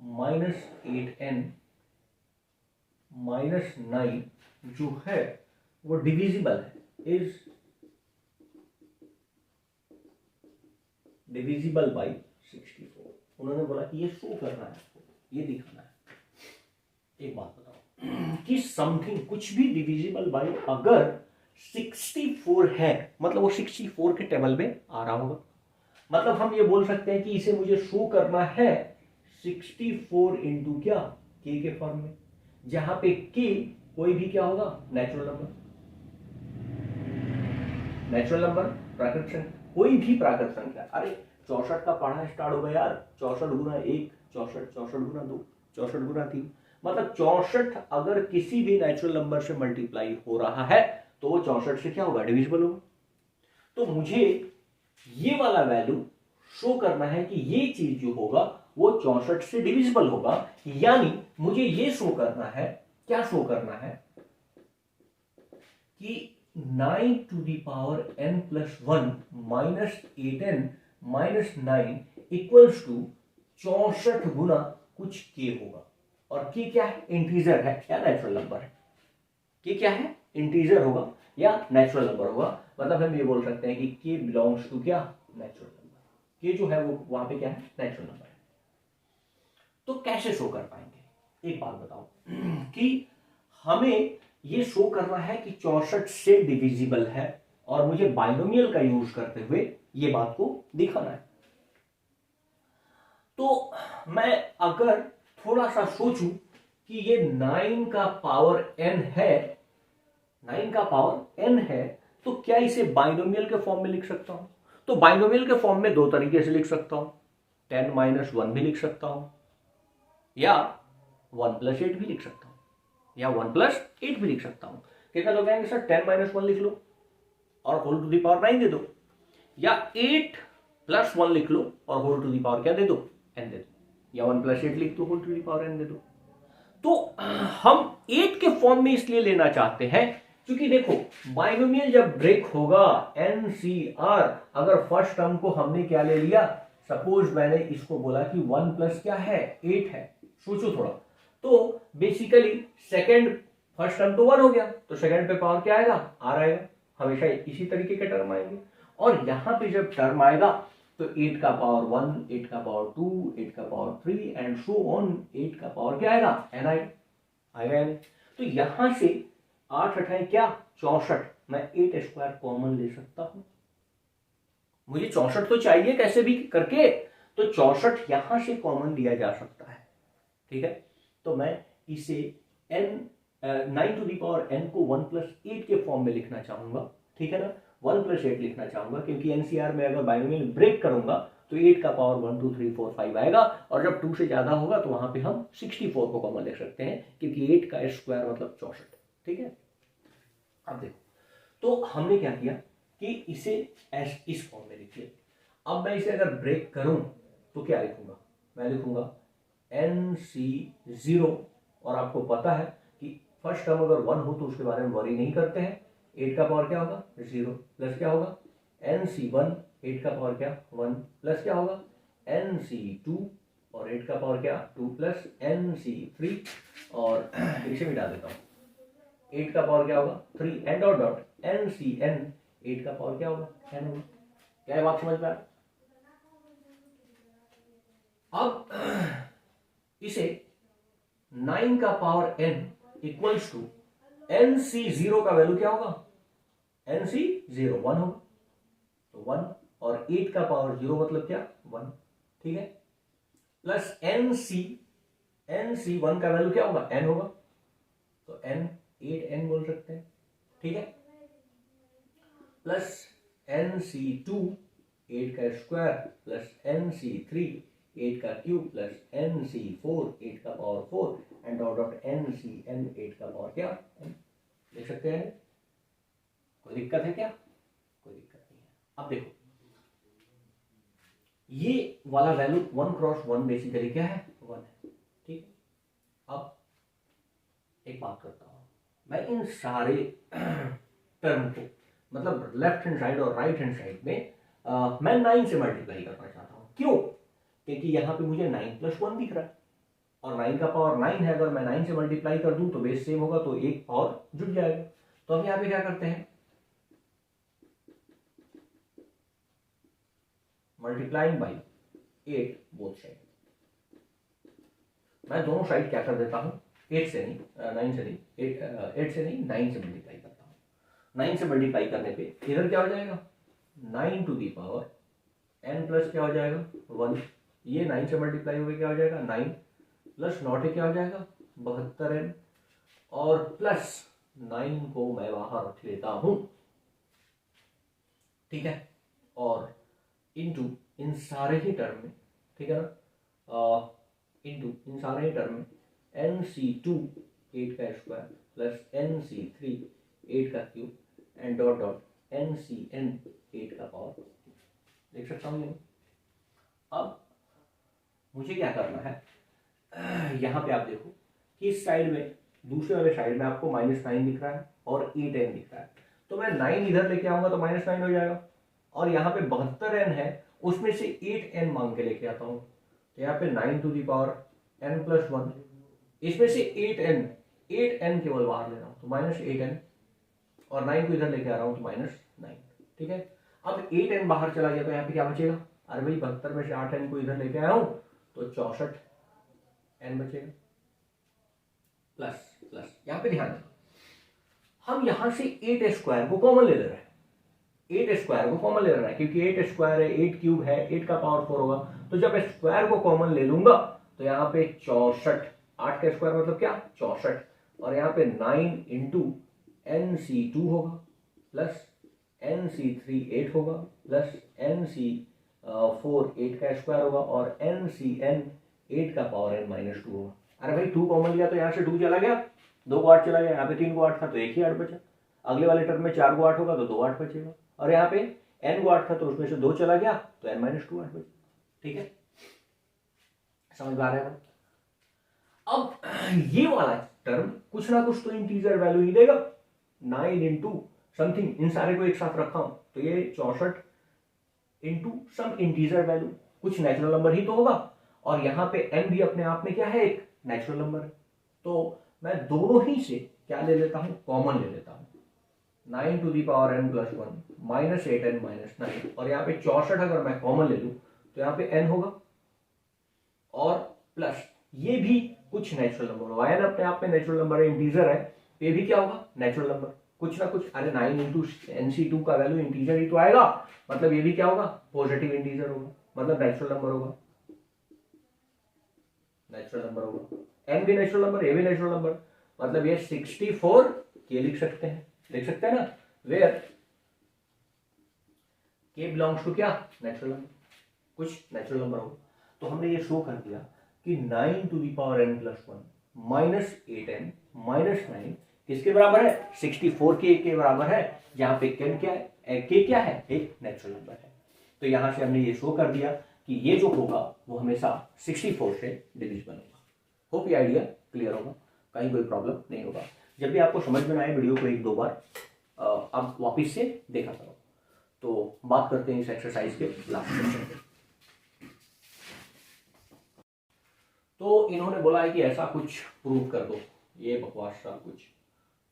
-8n -9 जो है वो डिविजिबल है, इज डिविजिबल बाई 64। उन्होंने बोला कि ये शो करना है, ये दिखाना है। एक बात बताओ कि समथिंग कुछ भी डिविजिबल बाई अगर 64 है, मतलब वो 64 के टेबल में आ रहा होगा। मतलब हम ये बोल सकते हैं कि इसे मुझे शो करना है 64 इंटू क्या, के के फॉर्म में, जहां पे के कोई भी क्या होगा, नेचुरल नंबर, नेचुरल नंबर, प्राकृत संख्या, कोई भी प्राकृत संख्या। अरे 64 का पढ़ा स्टार्ट हो गया यार, 64 गुना 1 64, 64 गुना 2 64 गुना 3, मतलब 64 अगर किसी भी नेचुरल नंबर से मल्टीप्लाई हो रहा है तो वो 64 से क्या होगा, डिविजिबल होगा। तो मुझे ये वाला वैल्यू शो करना है कि ये चीज जो होगा वो 64 से डिविजिबल होगा, यानी मुझे ये शो करना है, क्या शो करना है कि 9 to the power n plus 1 minus 8n minus 9 equals to 64 गुना कुछ के होगा। और के क्या है, इंटीजर है या नेचुरल नंबर है। के क्या है, इंटीजर होगा या नेचुरल नंबर होगा। मतलब हम ये बोल सकते हैं कि के बिलोंग्स टू क्या, नेचुरल नंबर। के जो है वो वहां पे क्या है, नेचुरल नंबर है। तो कैसे शो कर पाएंगे, एक बात बताओ कि हमें ये शो करना है कि 64 से डिविजिबल है और मुझे बाइनोमियल का यूज करते हुए ये बात को दिखाना है। तो मैं अगर थोड़ा सा सोचूं कि ये 9 का पावर n है, 9 का पावर n है, तो क्या इसे बाइनोमियल के फॉर्म में लिख सकता हूं? तो बाइनोमियल के फॉर्म में दो तरीके से लिख सकता हूं, 10 - 1 भी लिख सकता हूं या 1 + 8 भी लिख सकता हूं, या 1 + 8 भी लिख सकता हूं। कितना लोग कहेंगे सर 10 - 1 लिख लो और होल टू दी पावर 9 दे दो, या 8 + 1 लिख लो और होल टू दी पावर क्या दे दो, n दे दो, या 1 + 8 लिख दो, whole to the power n दे दो। तो हम 8 के फॉर्म में इसलिए लेना चाहते हैं क्योंकि देखो बाइनोमियल जब ब्रेक होगा, NCR, अगर फर्स्ट टर्म को हमने क्या ले लिया, सपोज मैंने इसको बोला कि 1 + क्या है, 8 है, सोचो थोड़ा, तो बेसिकली सेकंड, फर्स्ट टर्म तो 1 हो गया, तो सेकंड पे पावर क्या आएगा, R आएगा। हमेशा इसी तरीके के टर्म आएंगे। और यहां पे जब टर्म आएगा तो 8 का पावर 1, 8 का पावर 2, 8 का पावर 3 एंड सो ऑन, 8 का पावर क्या आएगा, n आएगा। तो यहां से 8 8 क्या, 64, मैं 8² कॉमन ले सकता हूं। मुझे 64 तो चाहिए कैसे भी करके, तो 64 यहां से कॉमन लिया जा सकता है, ठीक है। तो मैं इसे n 9 to the power n को 1 + 8 के फॉर्म में लिखना चाहूंगा, ठीक है ना, 1 + 8 लिखना चाहूंगा क्योंकि NCR में अगर बाइनोमियल ब्रेक करूंगा तो 8 का पावर 1 2 3 4 5 आएगा, और जब 2 से ज्यादा होगा तो वहां पे हम 64 को कॉमन ले सकते हैं क्योंकि 8 का स्क्वायर मतलब 64, ठीक है। अब देखो, तो हमने क्या किया कि इसे इस फॉर्म में लिखिए। अब मैं इसे अगर ब्रेक करूं तो क्या लिखूंगा, मैं लिखूंगा NC0, और आपको पता है कि फर्स्ट टर्म अगर 1 हो तो उसके बारे में वरी नहीं करते हैं। 8 का पावर क्या होगा, 0, प्लस क्या होगा NC1, 8 का पावर क्या, 1, प्लस क्या होगा NC2, और 8 का पावर क्या, 2, प्लस NC3, और इसे भी डाल देता हूं, 8 का पावर क्या होगा 3, एंड डॉट डॉट NCN, 8 का पावर क्या होगा, n होगा। क्या है बात समझ में आ? अब इसे 9 का power n equals to NC0 का वैल्यू क्या होगा, NC0 1 होगा, तो 1, और 8 का पावर 0 मतलब क्या, 1, ठीक है, प्लस NC1 का वैल्यू क्या होगा, n होगा, तो n 8n बोल सकते हैं, ठीक है, प्लस NC2 8 का स्क्वायर, प्लस NC3 8 का क्यूब, प्लस NC4 8 का power 4 and dot dot NCN 8 का पावर क्या, देख सकते हैं। कोई दिक्कत है क्या, कोई दिक्कत नहीं है। अब देखो ये वाला वैल्यू 1 × 1 बेसिकली क्या है, 1 है, ठीक है। अब एक बात करता हूं, मैं इन सारे टर्म को मतलब लेफ्ट हैंड साइड और राइट हैंड साइड में मैं 9 से मल्टीप्लाई करना चाहता हूं। क्यों, क्योंकि यहां पे मुझे 9 + 1 दिख रहा है, और 9 का पावर 9 है, अगर मैं 9 से मल्टीप्लाई कर दूं तो बेस सेम होगा, तो एक पावर जुड़ जाएगा। तो हम यहाँ पे क्या करते हैं, मल्टीप्लाइंग बाई 8 बोथ साइड। मैं दोनों साइड क्या कर देता हूं, 8 से नहीं 9 से नहीं 8 से नहीं 9 से मल्टीप्लाई करता हूं। 9 से मल्टीप्लाई करने पे इधर क्या हो जाएगा, 9 to the power n plus क्या हो जाएगा 1, ये 9 से मल्टीप्लाई हो गया, क्या हो जाएगा 9 प्लस नॉट क्या हो जाएगा 72n, और प्लस 9 को मैं बाहर रख लेता हूं, ठीक है, और इनटू इन सारे ही टर्म में, ठीक है ना, इनटू इन सारे ही टर्म में nc2 8 का स्क्वायर प्लस nc3 8 का cube and dot dot ncn 8 का पावर, देख सकता हूँ। अब मुझे क्या करना है, यहाँ पे आप देखो कि इस साइड में, दूसरे वाले साइड में आपको -9 दिख रहा है और 8n दिख रहा है, तो मैं 9 इधर लेके आऊंगा तो -9 हो जाएगा, और यहाँ पे 72n है, उसमें से 8n मांग के लेके आता हूँ, तो यहाँ पे 9 to the power n plus 1, इसमें से 8n केवल बाहर ले रहा हूँ तो -8n, और 9 को इधर लेके आ रहा हूँ तो -9, ठीक है। अब 8n बाहर चला गया तो यहाँ पे क्या बचेगा, अरे भाई 72 में से 8n को इधर लेके आया हूँ तो 64n बचेगा, प्लस प्लस, यहाँ पे ध्यान देना, हम यहाँ से 8 स्क्वायर को कॉमन ले रहे हैं, 8 स्क्वायर को कॉमन ले रहा है, क्योंकि 8 स्क्वायर है, 8 क्यूब है, 8 का पावर 4 होगा, तो जब स्क्वायर को कॉमन ले लूंगा तो यहाँ पे 64, 8 का स्क्वायर मतलब क्या 64, और यहाँ पे 9 इंटू nc2 होगा प्लस nc3 8 होगा प्लस nc4 8 का स्क्वायर होगा और ncn 8 का पावर n-2 होगा। अरे भाई 2 कॉमन लिया तो यहाँ से 2 चला गया, 2 को 8 चला गया, यहाँ पे 3 को 8 था तो एक ही 8 बचा, अगले वाले टर्म में 4 को 8 होगा तो 2 8 बचेगा, और यहाँ पे n को 8 था तो उसमें से 2 चला गया तो n-2 8 बचा, ठीक है, समझ में आ रहा है। अब ये वाला टर्म कुछ ना कुछ तो इंटीजर वैल्यू ही देगा, 9 इंटू समथिंग, इन सारे को एक साथ रखा हूं तो ये 64 इंटू सम इंटीजर वैल्यू, कुछ नेचुरल नंबर ही तो होगा, और यहाँ पे n भी अपने आप में क्या है, एक नेचुरल नंबर है, तो मैं दोनों ही से क्या ले लेता हूं, कॉमन ले लेता हूं, 9 to the power n plus 1 -8n -9, और यहाँ पे 64 अगर मैं कॉमन ले लूं तो यहाँ पे n होगा, और प्लस ये भी कुछ नेचुरल नंबर होगा, n अपने आप में नेचुरल नंबर है, इंटीजर है, ये भी क्या होगा नेचुरल नंबर, कुछ ना कुछ, अरे 9 इंटू nc2 का वैल्यू इंटीजर ही तो आएगा, मतलब ये भी क्या होगा पॉजिटिव इंटीजर होगा, मतलब नेचुरल नंबर होगा, नेचुरल नंबर होगा, n भी नेचुरल नंबर, ये भी नेचुरल नंबर, मतलब ये 64 के लिख सकते हैं, लिख सकते हैं ना, वेयर k बिलोंग्स टू क्या नेचुरल नंबर, कुछ नेचुरल नंबर होगा। तो हमने ये शो कर दिया कि 9 to the power n plus 1 -8n -9 किसके बराबर है, 64 के बराबर है, जहां पे k क्या है, k क्या है, एक नेचुरल नंबर है। तो यहां से हमने ये शो कर दिया कि ये जो होगा वो हमेशा 64 से डिविजिबल होगा। होप ये आइडिया क्लियर होगा, कहीं कोई प्रॉब्लम नहीं होगा। जब भी आपको समझ में आए वीडियो को 1-2 बार आप वापिस से देखा करो। तो बात करते हैं इस एक्सरसाइज के लास्ट क्वेश्चन पे। तो इन्होंने बोला है कि ऐसा कुछ प्रूव कर दो, ये बकवास सा कुछ,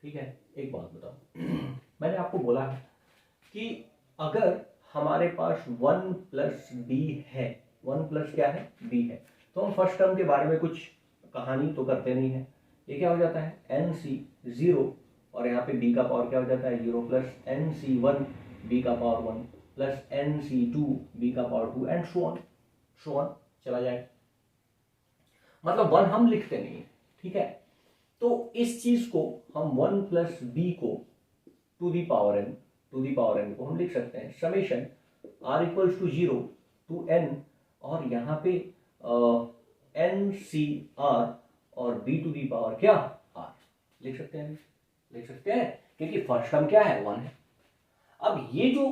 ठीक है। एक बात बताओ, मैंने आपको बोला है कि अगर हमारे पास 1 प्लस b है, 1 प्लस क्या है b है, तो हम फर्स्ट टर्म के बारे में कुछ कहानी तो करते नहीं है। ये क्या हो जाता है nc 0, और यहाँ पे b का पावर क्या हो जाता है 0 प्लस nc1 b का पावर 1 प्लस nc2 b का पावर 2 एंड सो ऑन चला जाए, मतलब 1 हम लिखते नहीं है, ठीक है। तो इस चीज को हम 1 प्लस b को टू दी पावर n को हम लिख सकते हैं summation r equals to 0 to n, और यहाँ पे ncr और b टू दी पावर क्या r लिख सकते हैं, क्योंकि फर्स्ट टर्म क्या है 1 है। अब ये जो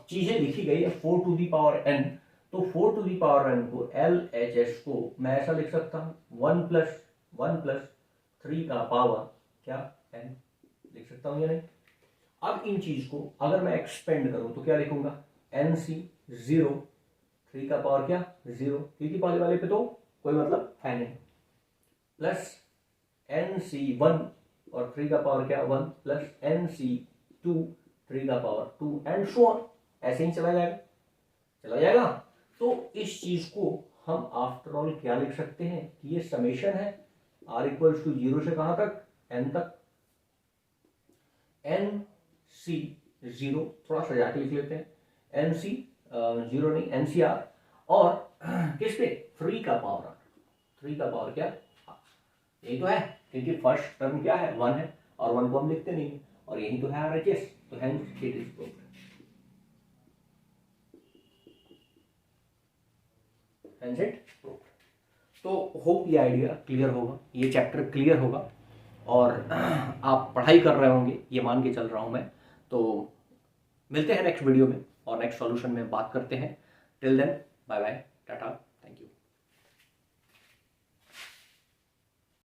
चीजें लिखी गई है 4 टू दी पावर n, तो 4 टू दी पावर n को LHS को मैं ऐसा लिख सकता हूँ 1 प्लस 3 का पावर क्या n लिख सकता हूँ या नहीं। अब इन चीज को अगर मैं एक्सपेंड करूं तो क्या लिखूंगा nc 0 3 का पावर क्या 0, क्योंकि पहले वाले पे तो कोई मतलब है नहीं, प्लस NC1 और 3 का पावर क्या 1 प्लस NC2 3 का पावर 2 एंड सो ऑन, ऐसे ही चला जाएगा। तो इस चीज को हम आफ्टर ऑल क्या लिख सकते हैं कि ये समेशन है r इक्वल्स टू 0 से कहां तक n तक, NC0 थोड़ा सजा के लिख लेते हैं, NC 0 नहीं NCR और किस पे 3 का पावर r, 3 का पावर क्या यही तो है, क्योंकि फर्स्ट टर्म क्या है 1 है और 1 को हम लिखते नहीं और यही तो है RHS, तो हेंस इट इज प्रूव्ड। तो होप ये आइडिया क्लियर होगा, ये चैप्टर क्लियर होगा और आप पढ़ाई कर रहे होंगे ये मान के चल रहा हूं मैं। तो मिलते हैं नेक्स्ट वीडियो में और नेक्स्ट सॉल्यूशन में बात करते हैं। Till then bye bye, Tata.